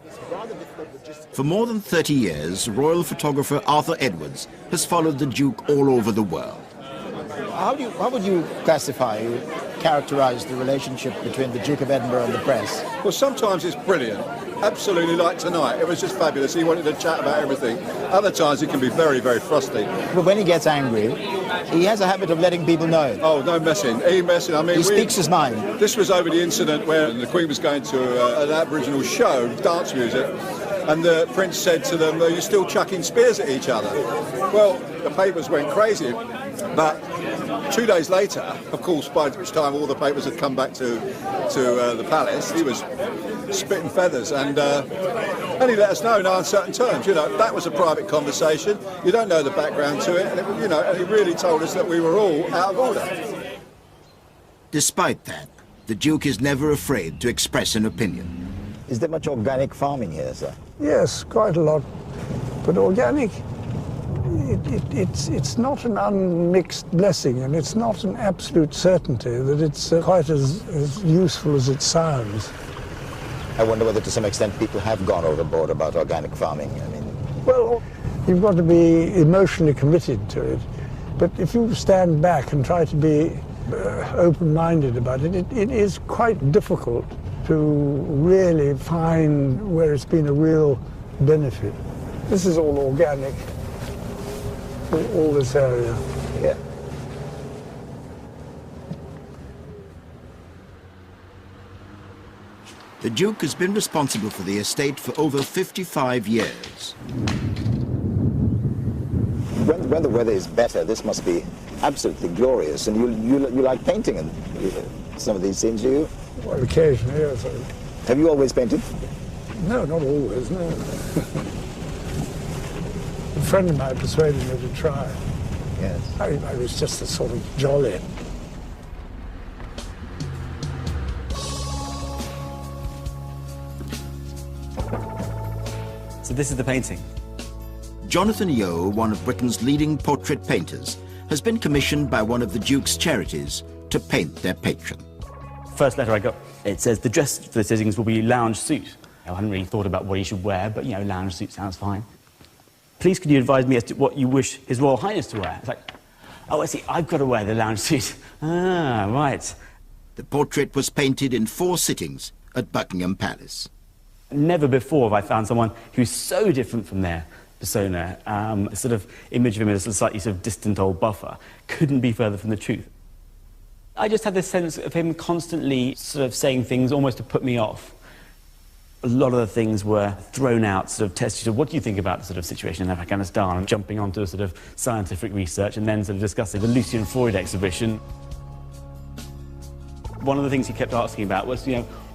For more than 30 years, royal photographer Arthur Edwards has followed the Duke all over the world. How would you characterize the relationship between the Duke of Edinburgh and the press? Well, sometimes it's brilliant. Absolutely, like tonight. It was just fabulous. He wanted to chat about everything. Other times it can be very, very frosty. But when he gets angry, he has a habit of letting people know it. Oh, no messing. I mean, he speaks his mind. This was over the incident where the Queen was going to an Aboriginal show, dance music, and the Prince said to them, "Are you still chucking spears at each other?" Well, the papers went crazy, but 2 days later, of course, by which time all the papers had come back to the palace, he was spitting feathers, and he let us know in uncertain terms. That was a private conversation. You don't know the background to it, and and he really told us that we were all out of order. Despite that, the Duke is never afraid to express an opinion. Is there much organic farming here, sir? Yes, quite a lot. But organic, it's not an unmixed blessing, and it's not an absolute certainty that it's quite as useful as it sounds. I wonder whether to some extent people have gone overboard about organic farming. I mean, well, you've got to be emotionally committed to it. But if you stand back and try to be open-minded about it, it is quite difficult to really find where it's been a real benefit. This is all organic, all this area. Yeah. The Duke has been responsible for the estate for over 55 years. When the weather is better, this must be absolutely glorious. And you like painting in some of these scenes, do you? Well, occasionally, yes. Have you always painted? No, not always, no. A friend of mine persuaded me to try. Yes. I was just a sort of jolly. So this is the painting. Jonathan Yeo, one of Britain's leading portrait painters, has been commissioned by one of the Duke's charities to paint their patron. First letter I got, it says the dress for the sittings will be lounge suit. I hadn't really thought about what he should wear, but, lounge suit sounds fine. Please could you advise me as to what you wish His Royal Highness to wear? It's like, oh, I see, I've got to wear the lounge suit. Ah, right. The portrait was painted in 4 sittings at Buckingham Palace. Never before have I found someone who's so different from their persona. The sort of image of him as a slightly sort of distant old buffer couldn't be further from the truth. I just had this sense of him constantly sort of saying things almost to put me off. A lot of the things were thrown out, sort of tested. What do you think about the sort of situation in Afghanistan? And jumping onto a sort of scientific research and then sort of discussing the Lucian Freud exhibition. One of the things he kept asking about was,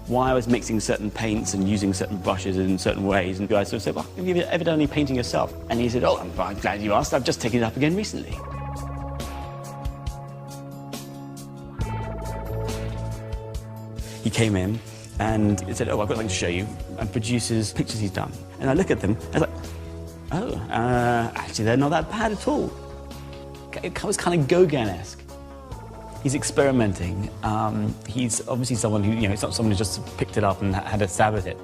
why I was mixing certain paints and using certain brushes in certain ways. And I sort of said, well, have you ever done any painting yourself? And he said, oh, I'm glad you asked. I've just taken it up again recently. He came in and he said, oh, I've got something to show you, and produces pictures he's done. And I look at them, I was like, oh, actually, they're not that bad at all. It was kind of Gauguin-esque. He's experimenting. He's obviously someone who, it's not someone who just picked it up and had a stab at it.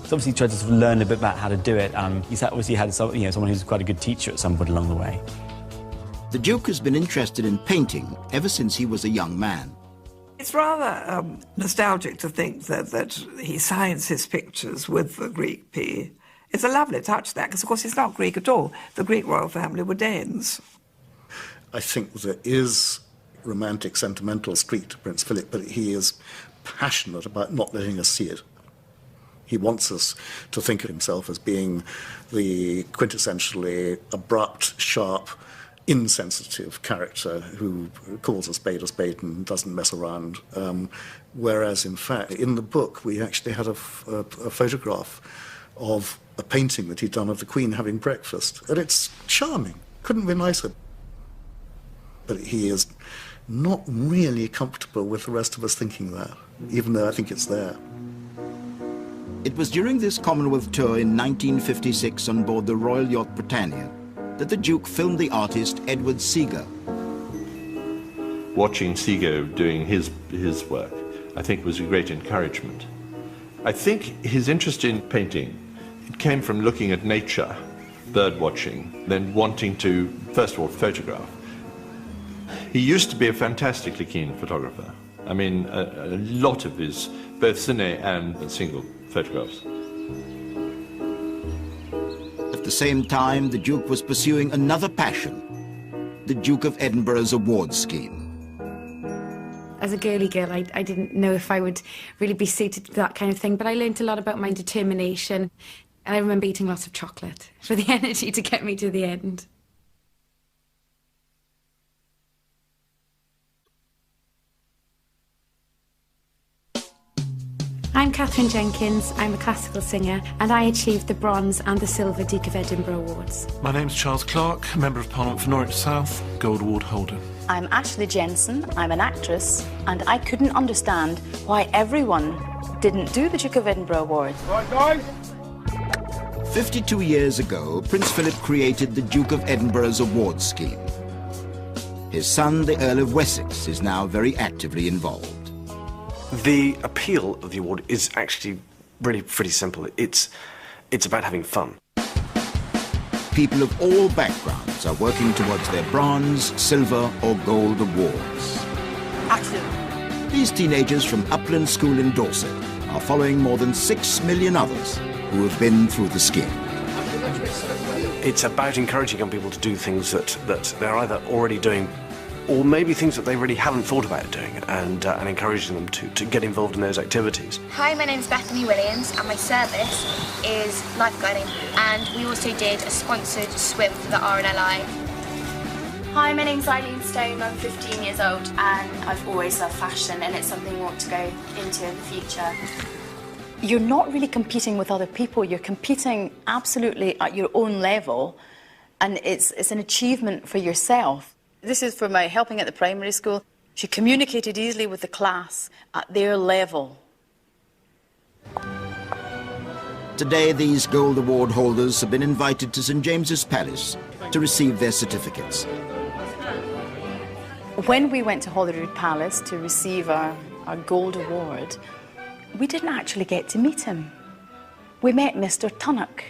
He's obviously tried to sort of learn a bit about how to do it. He's obviously had someone who's quite a good teacher at some point along the way. The Duke has been interested in painting ever since he was a young man. It's rather nostalgic to think that he signs his pictures with the Greek P. It's a lovely touch, that, because, of course, he's not Greek at all. The Greek royal family were Danes. I think there is romantic, sentimental streak to Prince Philip, but he is passionate about not letting us see it. He wants us to think of himself as being the quintessentially abrupt, sharp, insensitive character who calls a spade and doesn't mess around. Whereas, in fact, in the book, we actually had a photograph of a painting that he'd done of the Queen having breakfast. And it's charming. Couldn't be nicer. But he is not really comfortable with the rest of us thinking that, even though I think it's there. It was during this Commonwealth tour in 1956 on board the Royal Yacht Britannia that the Duke filmed the artist Edward Seager. Watching Seager doing his work, I think, was a great encouragement. I think his interest in painting, it came from looking at nature, bird watching, then wanting to, first of all, photograph. He used to be a fantastically keen photographer. I mean, a lot of his, both cine and single photographs. At the same time, the Duke was pursuing another passion, the Duke of Edinburgh's award scheme. As a girly girl, I didn't know if I would really be suited to that kind of thing, but I learned a lot about my determination, and I remember eating lots of chocolate for the energy to get me to the end. I'm Catherine Jenkins, I'm a classical singer, and I achieved the bronze and the silver Duke of Edinburgh Awards. My name's Charles Clarke, Member of Parliament for Norwich South, Gold Award holder. I'm Ashley Jensen, I'm an actress, and I couldn't understand why everyone didn't do the Duke of Edinburgh Award. Right, guys? 52 years ago, Prince Philip created the Duke of Edinburgh's award scheme. His son, the Earl of Wessex, is now very actively involved. The appeal of the award is actually really pretty simple. It's about having fun. People of all backgrounds are working towards their bronze, silver or gold awards. Action. These teenagers from Upland School in Dorset are following more than 6 million others who have been through the scheme. It's about encouraging young people to do things that they're either already doing or maybe things that they really haven't thought about doing, and encouraging them to get involved in those activities. Hi, my name's Bethany Williams and my service is lifeguarding, and we also did a sponsored swim for the RNLI. Hi, my name's Eileen Stone, I'm 15 years old and I've always loved fashion and it's something I want to go into in the future. You're not really competing with other people, you're competing absolutely at your own level, and it's an achievement for yourself. This is for my helping at the primary school. She communicated easily with the class at their level. Today, these Gold Award holders have been invited to St James's Palace to receive their certificates. When we went to Holyrood Palace to receive our Gold Award, we didn't actually get to meet him. We met Mr Tunnock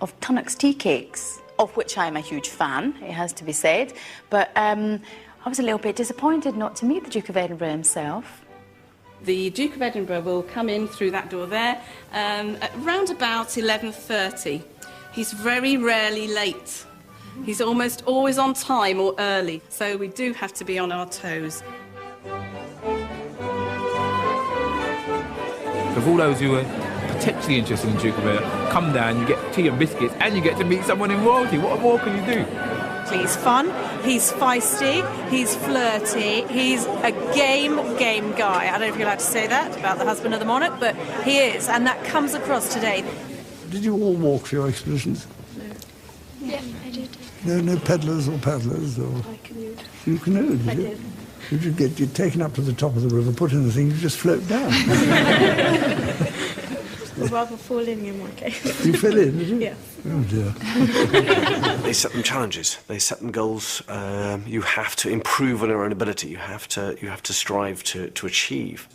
of Tunnock's Tea Cakes, of which I'm a huge fan, it has to be said, but I was a little bit disappointed not to meet the Duke of Edinburgh himself. The Duke of Edinburgh will come in through that door there at round about 11:30. He's very rarely late. He's almost always on time or early, so we do have to be on our toes. For all those who are potentially interested in Duke of Edinburgh, come down, you get tea and biscuits, and you get to meet someone in royalty. What more can you do? He's fun, he's feisty, he's flirty, he's a game guy. I don't know if you're allowed to say that about the husband of the monarch, but he is, and that comes across today. Did you all walk for your expeditions? No. Yeah, I did. No pedlars or paddlers? Or... I canoed. You canoed, did you? I did. You should get you taken up to the top of the river, put in the thing, you just float down. I'd rather fall in my case. You fell in, did you? Yeah. Oh dear. They set them challenges, they set them goals. You have to improve on your own ability, you have to strive to achieve.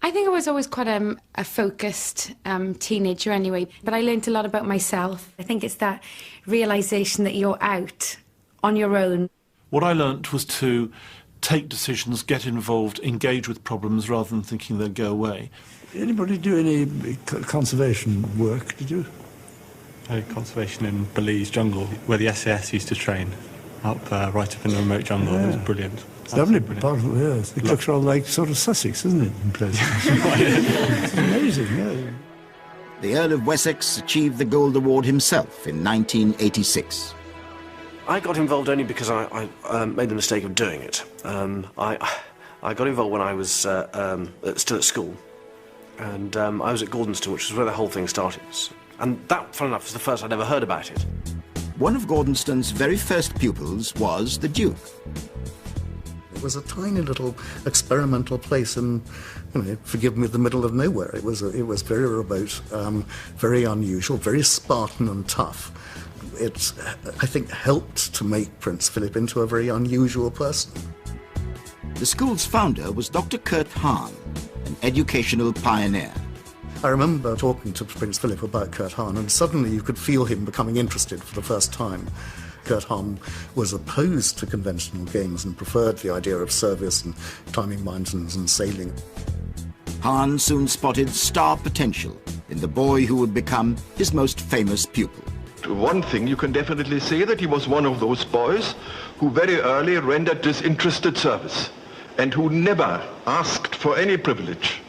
I think I was always quite a focused teenager anyway, but I learned a lot about myself. I think it's that realisation that you're out on your own. What I learnt was to take decisions, get involved, engage with problems rather than thinking they'd go away. Anybody do any conservation work, did you? Conservation in Belize jungle, where the SAS used to train, right up in the remote jungle. Yeah. It was brilliant. It's lovely part of it, yes. It looks rather like sort of Sussex, isn't it, in places? It's amazing, yeah. The Earl of Wessex achieved the Gold Award himself in 1986. I got involved only because I made the mistake of doing it. I got involved when I was still at school, and I was at Gordonston, which was where the whole thing started. And that, fun enough, was the first I'd ever heard about it. One of Gordonston's very first pupils was the Duke. It was a tiny little experimental place in, forgive me, the middle of nowhere. It was very remote, very unusual, very Spartan and tough. It, I think, helped to make Prince Philip into a very unusual person. The school's founder was Dr. Kurt Hahn, an educational pioneer. I remember talking to Prince Philip about Kurt Hahn, and suddenly you could feel him becoming interested for the first time. Kurt Hahn was opposed to conventional games and preferred the idea of service and climbing mountains and sailing. Hahn soon spotted star potential in the boy who would become his most famous pupil. One thing you can definitely say, that he was one of those boys who very early rendered disinterested service and who never asked for any privilege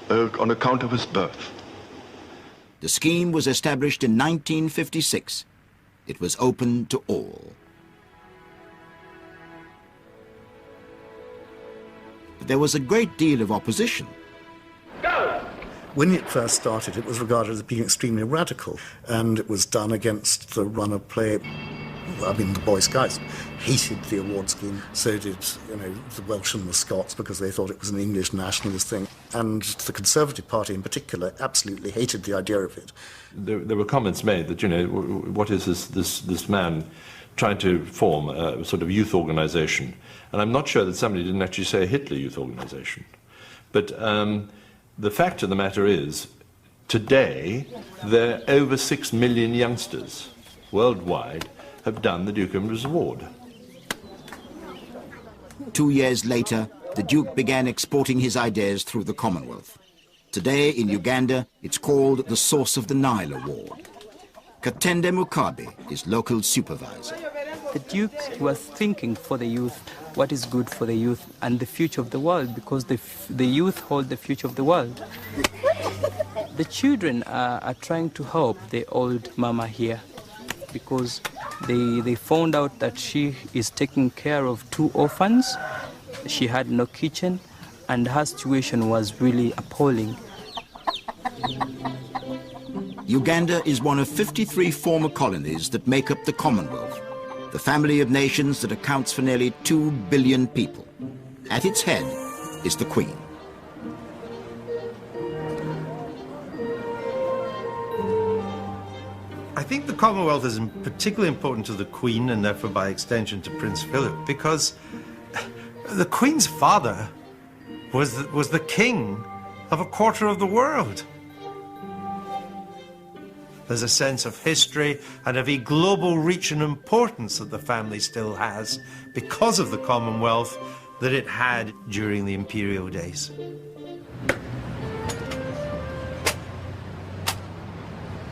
on account of his birth. The scheme was established in 1956. It was open to all. But there was a great deal of opposition. When it first started, it was regarded as being extremely radical, and it was done against the run of play. I mean, the Boy Scouts hated the award scheme, so did, the Welsh and the Scots, because they thought it was an English nationalist thing. And the Conservative Party in particular absolutely hated the idea of it. There were comments made that, what is this man trying to form a sort of youth organisation? And I'm not sure that somebody didn't actually say a Hitler youth organisation. But the fact of the matter is, today, there are over 6 million youngsters worldwide have done the Duke of Edinburgh's Award. 2 years later, the Duke began exporting his ideas through the Commonwealth. Today, in Uganda, it's called the Source of the Nile Award. Katende Mukabe is local supervisor. The Duke was thinking for the youth, what is good for the youth and the future of the world, because the youth hold the future of the world. The children are trying to help the old mama here, because they found out that she is taking care of 2 orphans. She had no kitchen, and her situation was really appalling. Uganda is one of 53 former colonies that make up the Commonwealth, the family of nations that accounts for nearly 2 billion people. At its head is the Queen. I think the Commonwealth is particularly important to the Queen, and therefore by extension to Prince Philip, because the Queen's father was the king of a quarter of the world. There's a sense of history and of a global reach and importance that the family still has because of the Commonwealth that it had during the imperial days.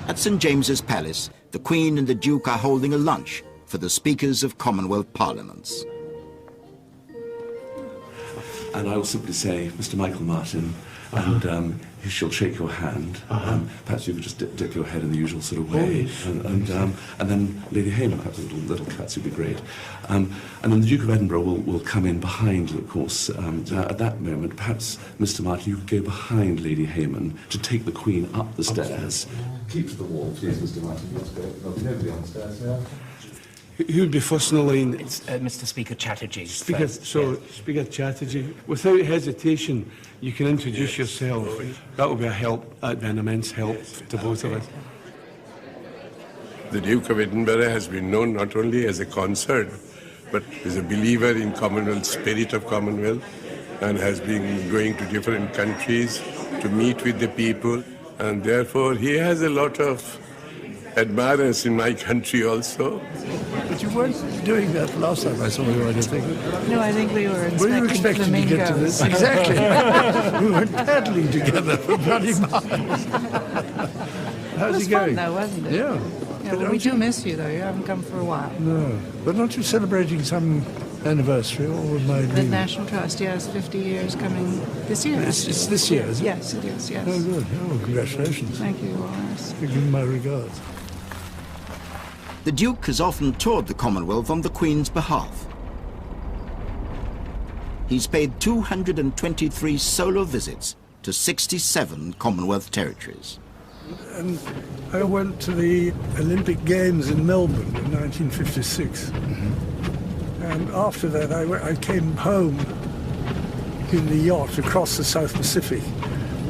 At St. James's Palace, the Queen and the Duke are holding a lunch for the speakers of Commonwealth parliaments. And I will simply say, Mr. Michael Martin, and she'll shake your hand. Perhaps you could just dip your head in the usual sort of way. And then Lady Hayman, perhaps a little curtsy would be great. And then the Duke of Edinburgh will come in behind, of course. At that moment, perhaps, Mr. Martin, you could go behind Lady Hayman to take the Queen up the stairs. Keep to the wall, please, Mr. Martin. There'll be nobody on the stairs now. Who would be first in the line? It's Mr. Speaker Chatterjee. Speaker Chatterjee, without hesitation, you can introduce yourself. That will be a help. That would be an immense help to both of us. The Duke of Edinburgh has been known not only as a concert, but as a believer in Commonwealth, spirit of Commonwealth, and has been going to different countries to meet with the people, and therefore he has a lot of admirers in my country also. But you weren't doing that last time I saw you, I don't think. No, I think we were Were you expecting to get to this? Exactly. We were paddling together for bloody miles. How's it going? Fun, though, wasn't it? Yeah. Yeah, well, we do miss you, though. You haven't come for a while. No. But aren't you celebrating some anniversary, or with my The National Trust, yes, 50 years coming this year. It's this year, is it? Yes, it is, yes. Oh, good. Oh, congratulations. Thank you, Wallace. Give me my regards. The Duke has often toured the Commonwealth on the Queen's behalf. He's paid 223 solo visits to 67 Commonwealth territories. And I went to the Olympic Games in Melbourne in 1956. And after that, I came home in the yacht across the South Pacific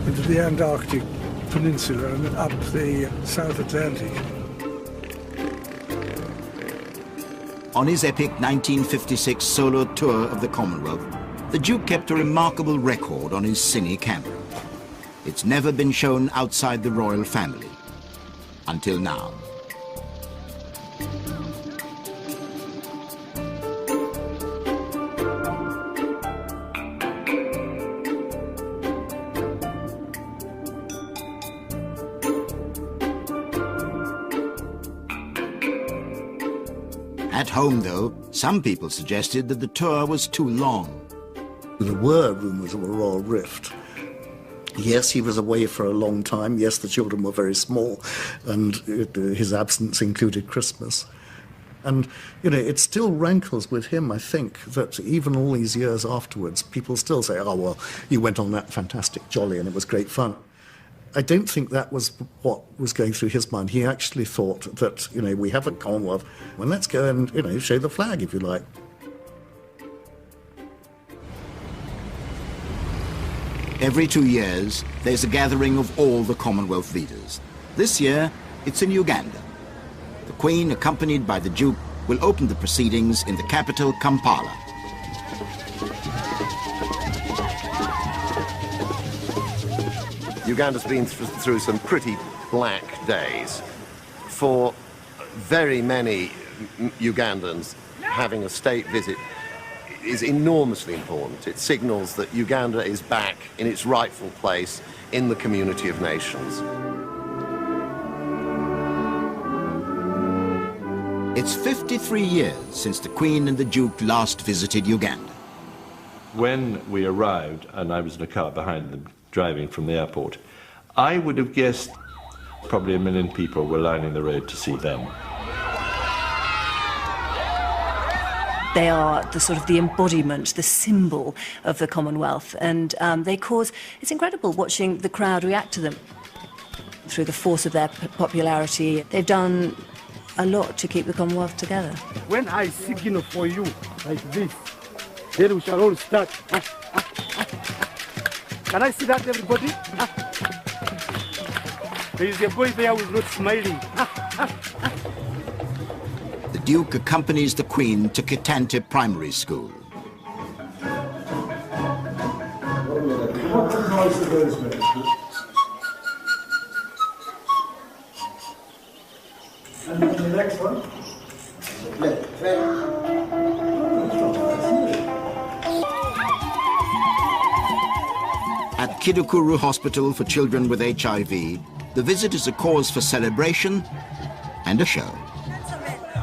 into the Antarctic Peninsula and up the South Atlantic. On his epic 1956 solo tour of the Commonwealth, the Duke kept a remarkable record on his cine camera. It's never been shown outside the royal family, until now. At home, though, some people suggested that the tour was too long. There were rumours of a royal rift. Yes, he was away for a long time. Yes, the children were very small, and his absence included Christmas. And, you know, it still rankles with him, I think, that even all these years afterwards, people still say, oh, well, you went on that fantastic jolly and it was great fun. I don't think that was what was going through his mind. He actually thought that, you know, we have a Commonwealth, well, let's go and, you know, show the flag, if you like. Every 2 years, there's a gathering of all the Commonwealth leaders. This year, it's in Uganda. The Queen, accompanied by the Duke, will open the proceedings in the capital, Kampala. Uganda's been through some pretty black days. For very many Ugandans, having a state visit is enormously important. It signals that Uganda is back in its rightful place in the community of nations. It's 53 years since the Queen and the Duke last visited Uganda. When we arrived, and I was in a car behind them driving from the airport, I would have guessed probably 1 million people were lining the road to see them. They are the sort of the embodiment, the symbol of the Commonwealth, and they cause, it's incredible watching the crowd react to them through the force of their popularity. They've done a lot to keep the Commonwealth together. When I signal for you like this, then we shall all start. Can I see that, everybody? There is a boy there who is not smiling. The Duke accompanies the Queen to Kitante Primary School. And the next one? At Kidukuru Hospital for Children with HIV, the visit is a cause for celebration and a show.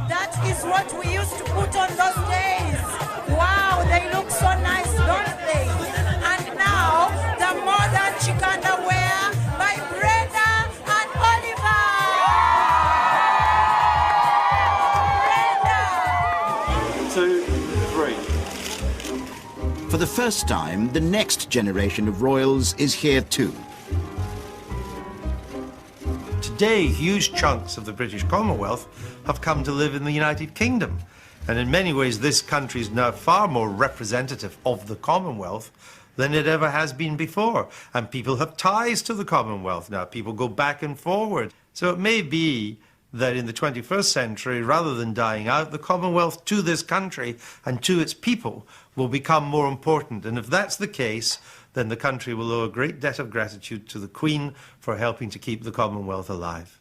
That is what we used to put on those days. Wow, they look so nice, don't they? And now, the modern Chikanda wear by Brenda and Oliver. Brenda! 2, 3. For the first time, the next generation of royals is here too. Today, huge chunks of the British Commonwealth have come to live in the United Kingdom. And in many ways, this country is now far more representative of the Commonwealth than it ever has been before. And people have ties to the Commonwealth now. People go back and forward. So it may be that in the 21st century, rather than dying out, the Commonwealth to this country and to its people will become more important. And if that's the case, then the country will owe a great debt of gratitude to the Queen for helping to keep the Commonwealth alive.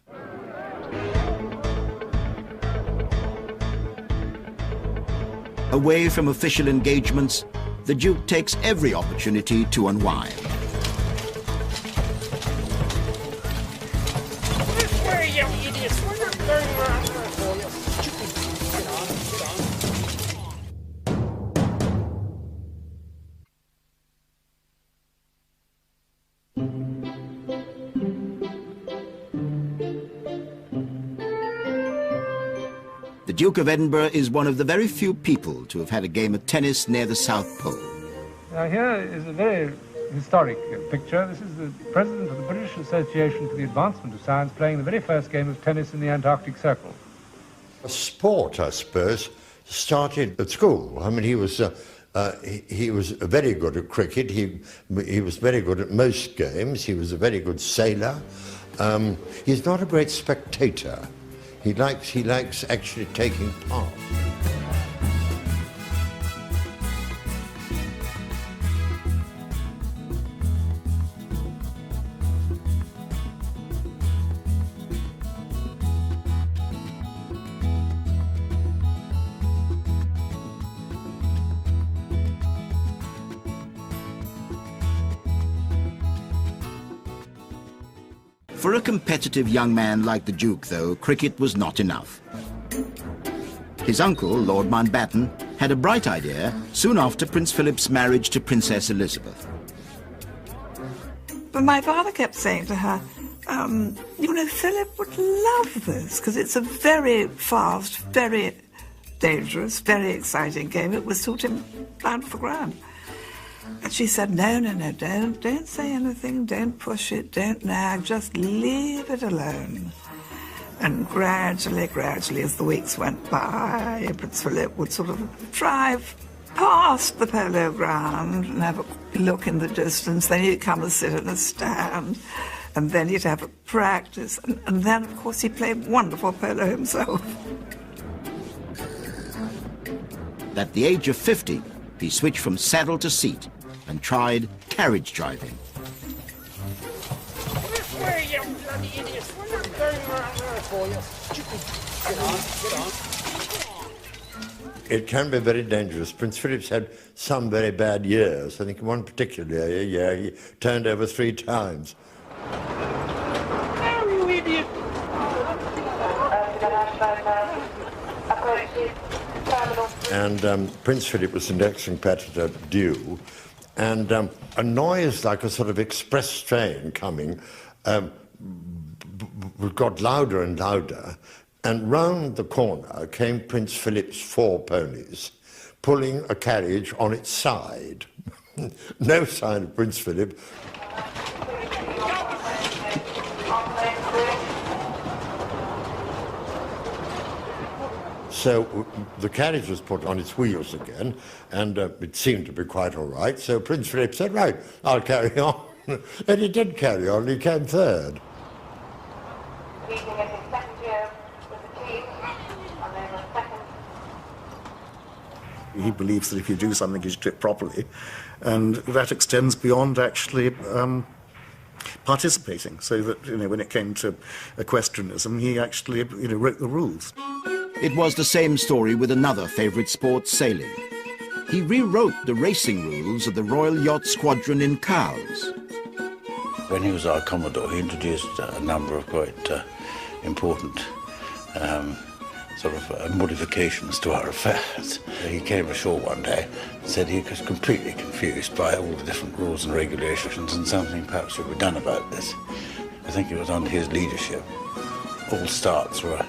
Away from official engagements, the Duke takes every opportunity to unwind. This way, you idiots! Where you're turning around for, you stupid... Get on. Duke of Edinburgh is one of the very few people to have had a game of tennis near the South Pole. Now here is a very historic picture. This is the President of the British Association for the Advancement of Science playing the very first game of tennis in the Antarctic Circle. A sport, I suppose, started at school. I mean, he was very good at cricket. He was very good at most games. He was a very good sailor. He's not a great spectator. He likes actually taking part. For a competitive young man like the Duke, though, cricket was not enough. His uncle, Lord Mountbatten, had a bright idea soon after Prince Philip's marriage to Princess Elizabeth. But my father kept saying to her, you know, Philip would love this, because it's a very fast, very dangerous, very exciting game. It would suit him pound for grand. And she said, no, don't say anything, don't push it, don't nag, just leave it alone. And gradually, as the weeks went by, Prince Philip would sort of drive past the polo ground and have a look in the distance. Then he'd come and sit in a stand, and then he'd have a practice. And then, of course, he played wonderful polo himself. At the age of 50, he switched from saddle to seat and tried carriage driving. This way, you bloody idiots! We're not turning around there for you. Stupid. Get on. It can be very dangerous. Prince Philip's had some very bad years. I think one particular year he turned over 3 times. Oh, you idiot! And Prince Philip was an ex-competitor due, and a noise like a sort of express train coming got louder and louder, and round the corner came Prince Philip's 4 ponies, pulling a carriage on its side. No sign of Prince Philip. So the carriage was put on its wheels again, and it seemed to be quite all right. So Prince Philip said, right, I'll carry on. And he did carry on. He came 3rd. He believes that if you do something, you should do it properly. And that extends beyond actually participating. So that, you know, when it came to equestrianism, he actually, you know, wrote the rules. It was the same story with another favourite sport, sailing. He rewrote the racing rules of the Royal Yacht Squadron in Cowes. When he was our Commodore, he introduced a number of quite important modifications to our affairs. He came ashore one day and said he was completely confused by all the different rules and regulations, and something perhaps should be done about this. I think it was under his leadership. All starts were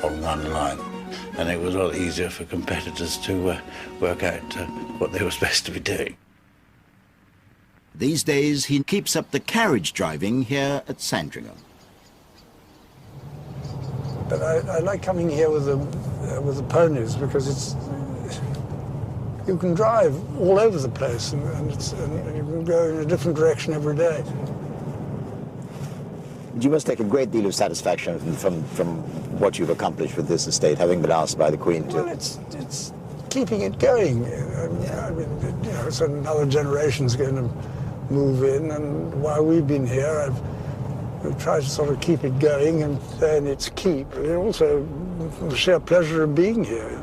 on one line, and it was a lot easier for competitors to work out what they were supposed to be doing. These days, he keeps up the carriage driving here at Sandringham. But I like coming here with the ponies, because you can drive all over the place, and you can go in a different direction every day. You must take a great deal of satisfaction from what you've accomplished with this estate, having been asked by the Queen to... Well, it's keeping it going. I mean, you know, so another generation's going to move in, and while we've been here, we've tried to sort of keep it going and earn its keep, and also the sheer pleasure of being here.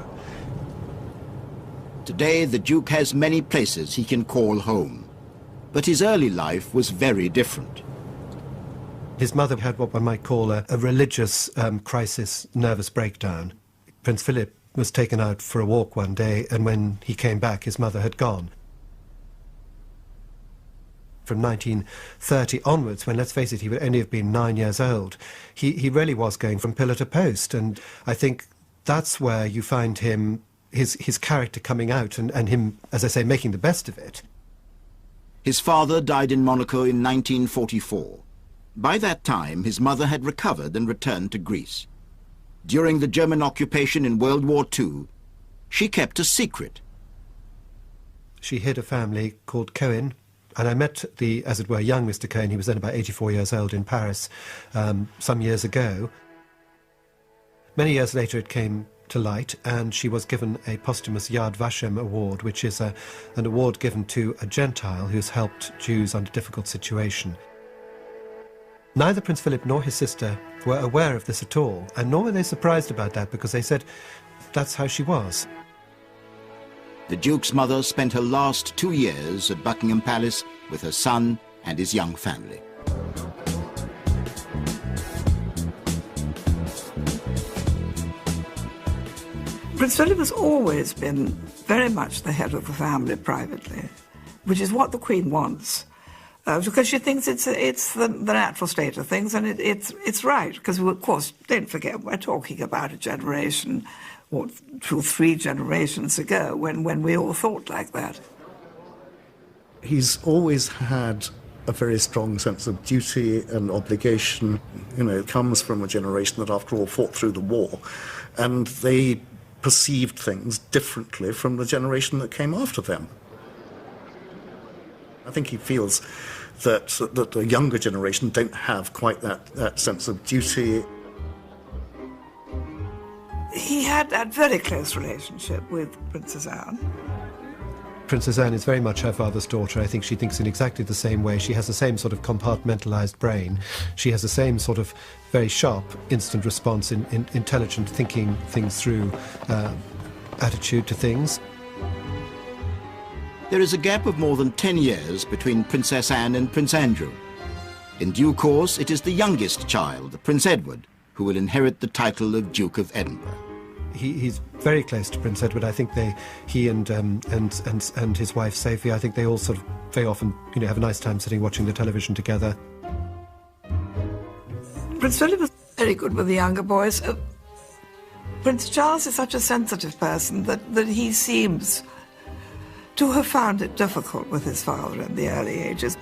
Today, the Duke has many places he can call home, but his early life was very different. His mother had what one might call a religious crisis, nervous breakdown. Prince Philip was taken out for a walk one day, and when he came back, his mother had gone. From 1930 onwards, when, let's face it, he would only have been 9 years old, he really was going from pillar to post, and I think That's where you find him, his character coming out and him, as I say, making the best of it. His father died in Monaco in 1944. By that time, his mother had recovered and returned to Greece. During the German occupation in World War II, she kept a secret. She hid a family called Cohen, and I met the, as it were, young Mr. Cohen. He was then about 84 years old in Paris some years ago. Many years later it came to light, and she was given a posthumous Yad Vashem award, which is an award given to a Gentile who's helped Jews under difficult situation. Neither Prince Philip nor his sister were aware of this at all, and nor were they surprised about that, because they said that's how she was. The Duke's mother spent her last 2 years at Buckingham Palace with her son and his young family. Prince Philip has always been very much the head of the family privately, which is what the Queen wants. Because she thinks it's the natural state of things, and it's right. Because, of course, don't forget, we're talking about a generation, or 2 or 3 generations ago, when we all thought like that. He's always had a very strong sense of duty and obligation. You know, it comes from a generation that, after all, fought through the war, and they perceived things differently from the generation that came after them. I think he feels that the younger generation don't have quite that sense of duty. He had that very close relationship with Princess Anne. Princess Anne is very much her father's daughter. I think she thinks in exactly the same way. She has the same sort of compartmentalised brain. She has the same sort of very sharp, instant response, intelligent thinking things through attitude to things. There is a gap of more than 10 years between Princess Anne and Prince Andrew. In due course, it is the youngest child, Prince Edward, who will inherit the title of Duke of Edinburgh. He's very close to Prince Edward. I think he and his wife Sophie, I think they all sort of very often, you know, have a nice time sitting watching the television together. Prince Philip was very good with the younger boys. Prince Charles is such a sensitive person that he seems to have found it difficult with his father in the early ages.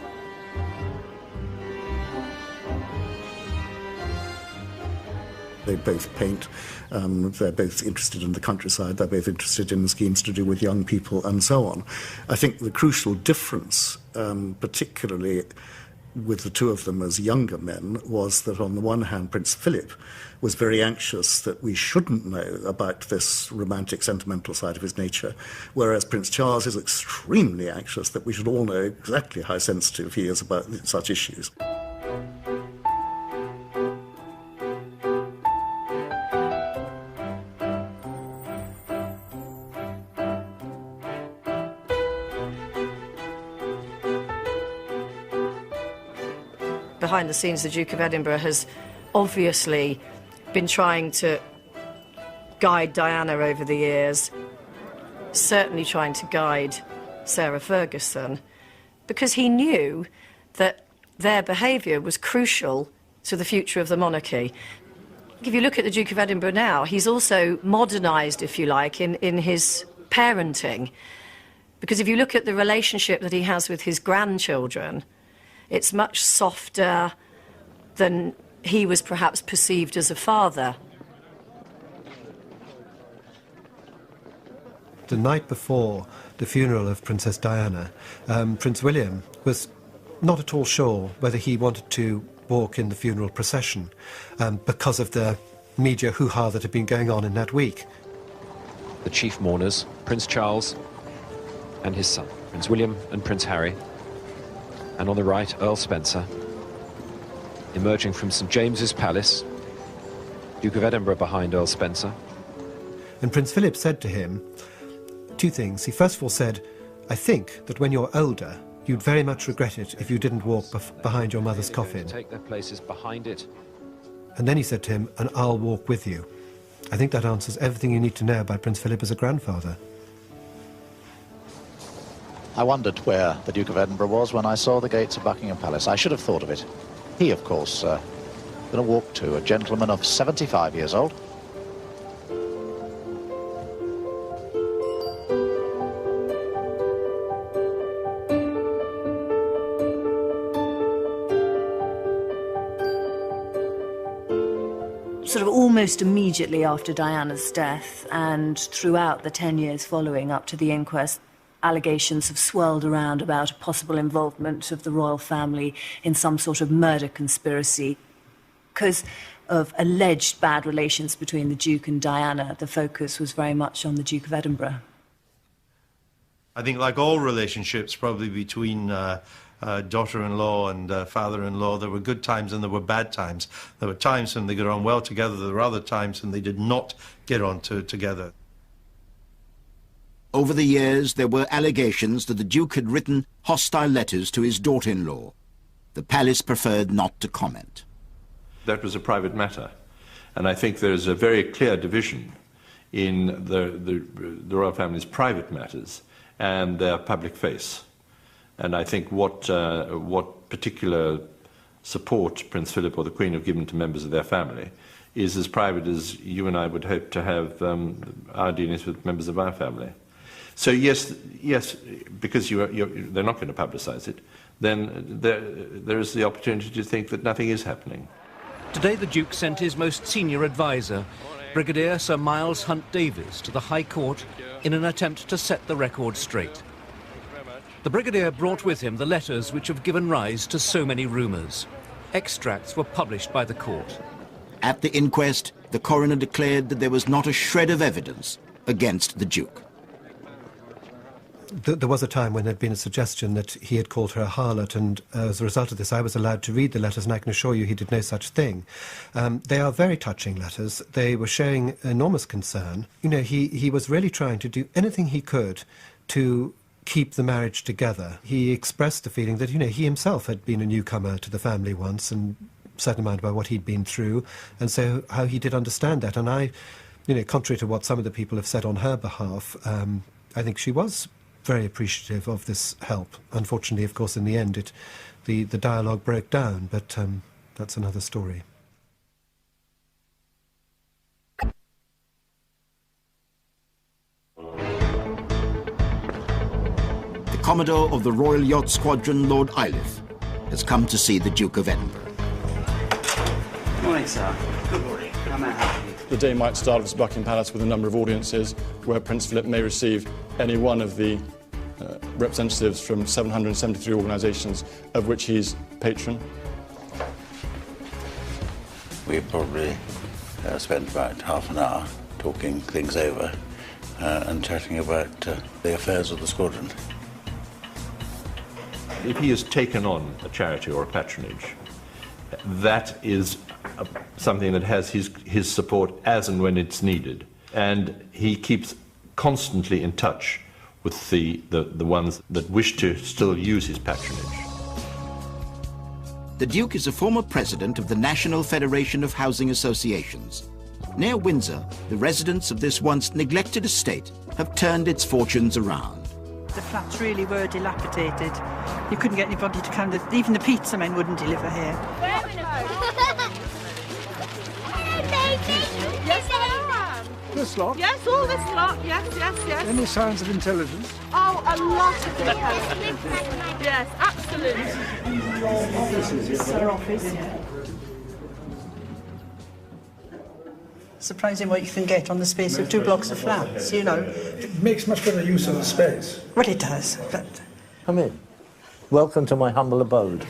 They both paint, they're both interested in the countryside, they're both interested in schemes to do with young people and so on. I think the crucial difference, particularly with the two of them as younger men, was that on the one hand Prince Philip was very anxious that we shouldn't know about this romantic, sentimental side of his nature, whereas Prince Charles is extremely anxious that we should all know exactly how sensitive he is about such issues. Behind the scenes, the Duke of Edinburgh has obviously been trying to guide Diana over the years, certainly trying to guide Sarah Ferguson, because he knew that their behaviour was crucial to the future of the monarchy. If you look at the Duke of Edinburgh now, he's also modernised, if you like, in his parenting, because if you look at the relationship that he has with his grandchildren, it's much softer than he was perhaps perceived as a father. The night before the funeral of Princess Diana, Prince William was not at all sure whether he wanted to walk in the funeral procession because of the media hoo-ha that had been going on in that week. The chief mourners, Prince Charles and his son, Prince William and Prince Harry, and on the right, Earl Spencer, emerging from St James's Palace, Duke of Edinburgh behind Earl Spencer. And Prince Philip said to him 2 things. He first of all said, I think that when you're older, you'd very much regret it if you didn't walk behind your mother's coffin. Take their places behind it. And then he said to him, and I'll walk with you. I think that answers everything you need to know about Prince Philip as a grandfather. I wondered where the Duke of Edinburgh was when I saw the gates of Buckingham Palace. I should have thought of it. He, of course, going to walk to a gentleman of 75 years old. sort of almost immediately after Diana's death and throughout the 10 years following up to the inquest, allegations have swirled around about a possible involvement of the royal family in some sort of murder conspiracy. Because of alleged bad relations between the Duke and Diana, the focus was very much on the Duke of Edinburgh. I think, like all relationships, probably between daughter-in-law and father-in-law, there were good times and there were bad times. There were times when they got on well together, there were other times when they did not get on together. Over the years, there were allegations that the Duke had written hostile letters to his daughter-in-law. The palace preferred not to comment. That was a private matter, and I think there's a very clear division in the royal family's private matters and their public face. And I think what particular support Prince Philip or the Queen have given to members of their family is as private as you and I would hope to have our dealings with members of our family. So yes, because they're not going to publicise it, then there is the opportunity to think that nothing is happening. Today the Duke sent his most senior advisor, Brigadier Sir Miles Hunt Davies, to the High Court in an attempt to set the record straight. The Brigadier brought with him the letters which have given rise to so many rumours. Extracts were published by the court. At the inquest, the coroner declared that there was not a shred of evidence against the Duke. There was a time when there'd been a suggestion that he had called her a harlot, and as a result of this I was allowed to read the letters, and I can assure you he did no such thing. They are very touching letters. They were showing enormous concern. You know, he was really trying to do anything he could to keep the marriage together. He expressed the feeling that, you know, he himself had been a newcomer to the family once and a certain amount about what he'd been through, and so how he did understand that. And I, you know, contrary to what some of the people have said on her behalf, I think she was very appreciative of this help. Unfortunately, of course, in the end, the dialogue broke down, but that's another story. The Commodore of the Royal Yacht Squadron, Lord Iliff, has come to see the Duke of Edinburgh. Good morning, sir. Good morning. How may I help you? The day might start at Buckingham Palace with a number of audiences where Prince Philip may receive any one of the representatives from 773 organisations of which he's patron. We probably spent about half an hour talking things over and chatting about the affairs of the squadron. If he has taken on a charity or a patronage, that is something that has his support as and when it's needed. And he keeps constantly in touch with the ones that wish to still use his patronage. The Duke is a former president of the National Federation of Housing Associations. Near Windsor, the residents of this once neglected estate have turned its fortunes around. The flats really were dilapidated. You couldn't get anybody to come, even the pizza men wouldn't deliver here. Yes, I am. This lot? Yes, all this lot. Yes, yes, yes. Any signs of intelligence? Oh, a lot of intelligence. Yes, absolutely. This is our office. Surprising what you can get on the space of 2 blocks of flats, you know. It makes much better use of the space. Well, it does, but... Come in. Welcome to my humble abode.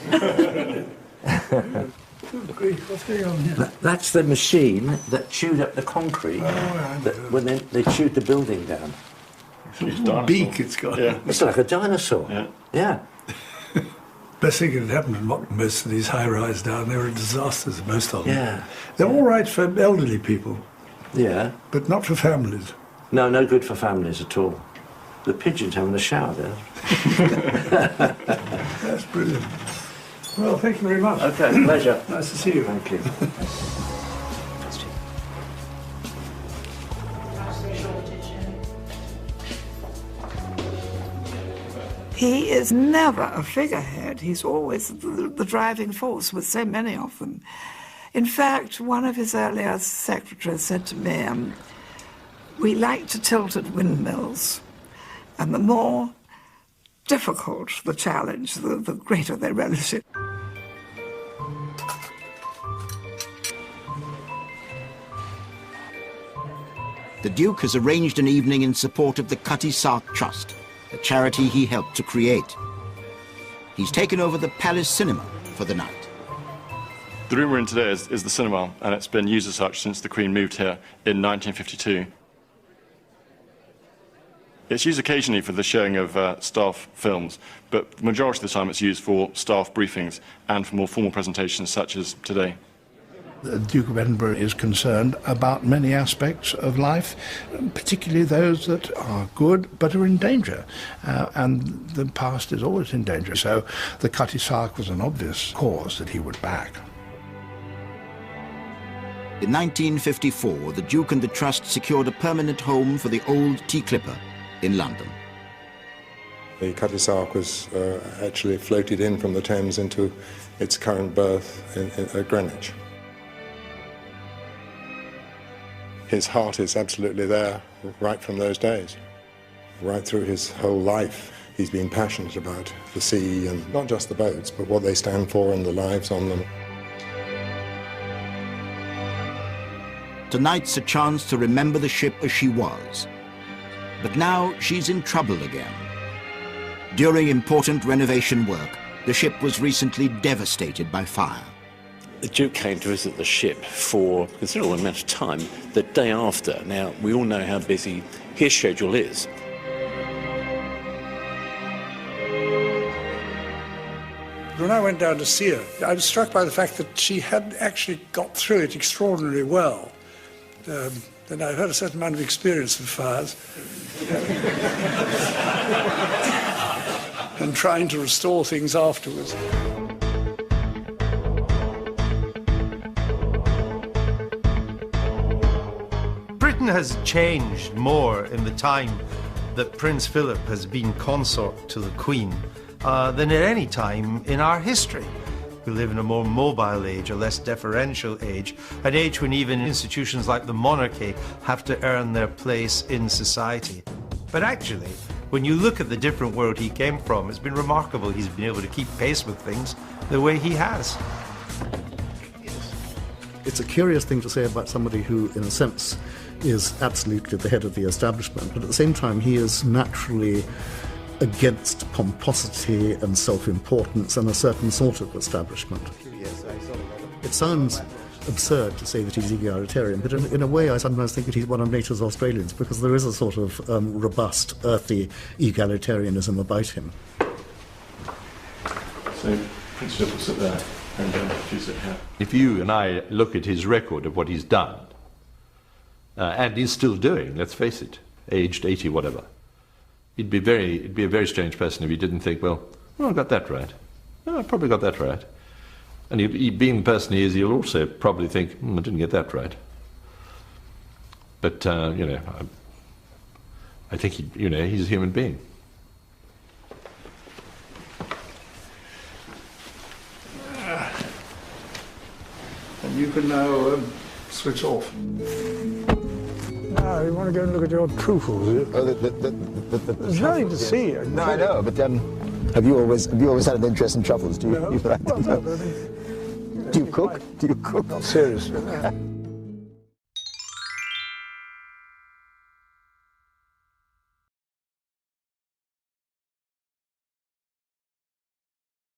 What's going on here? That's the machine that chewed up the concrete when they chewed the building down. It's a beak it's got. Yeah. It's like a dinosaur. Yeah. Best thing that had happened in most of these high-rise down there were disasters, most of them. Yeah. They're all right for elderly people. Yeah. But not for families. No, no good for families at all. The pigeons having a shower there. That's brilliant. Well, thank you very much. Okay, pleasure. Nice to see you. Thank you. He is never a figurehead. He's always the driving force with so many of them. In fact, one of his earlier secretaries said to me, we like to tilt at windmills, and the more difficult the challenge, the greater their relish it. the Duke has arranged an evening in support of the Cutty Sark Trust, a charity he helped to create. He's taken over the Palace Cinema for the night. The room we're in today is the cinema, and it's been used as such since the Queen moved here in 1952. It's used occasionally for the showing of staff films, but the majority of the time it's used for staff briefings and for more formal presentations such as today. The Duke of Edinburgh is concerned about many aspects of life, particularly those that are good but are in danger, and the past is always in danger. So the Cutty Sark was an obvious cause that he would back. In 1954, the Duke and the Trust secured a permanent home for the old tea clipper in London. The Cutty Sark was actually floated in from the Thames into its current berth at Greenwich. His heart is absolutely there right from those days. Right through his whole life, he's been passionate about the sea, and not just the boats, but what they stand for and the lives on them. Tonight's a chance to remember the ship as she was. But now she's in trouble again. During important renovation work, the ship was recently devastated by fire. The Duke came to visit the ship for a considerable amount of time the day after. Now, we all know how busy his schedule is. When I went down to see her, I was struck by the fact that she had actually got through it extraordinarily well. And I've had a certain amount of experience with fires. And trying to restore things afterwards. Britain has changed more in the time that Prince Philip has been consort to the Queen than at any time in our history. We live in a more mobile age, a less deferential age, an age when even institutions like the monarchy have to earn their place in society. But actually, when you look at the different world he came from, it's been remarkable he's been able to keep pace with things the way he has. It's a curious thing to say about somebody who, in a sense, is absolutely the head of the establishment, but at the same time he is naturally against pomposity and self-importance and a certain sort of establishment. It sounds absurd to say that he's egalitarian, but in a way I sometimes think that he's one of nature's Australians, because there is a sort of robust, earthy egalitarianism about him. So Prince Philip will sit there and you sit here. If you and I look at his record of what he's done, and is still doing, let's face it, aged 80, whatever, it'd be a very strange person if he didn't think, well, I got that right. I probably got that right. And he, being the person he is, he'll also probably think, I didn't get that right. But, you know, I think, he's a human being. And you can now switch off. Now, you want to go and look at your truffles, do you? Oh, there's nothing to see. No, I know, but have you always had an interest in truffles? Do you? No. Do you cook? Do you cook? Not seriously.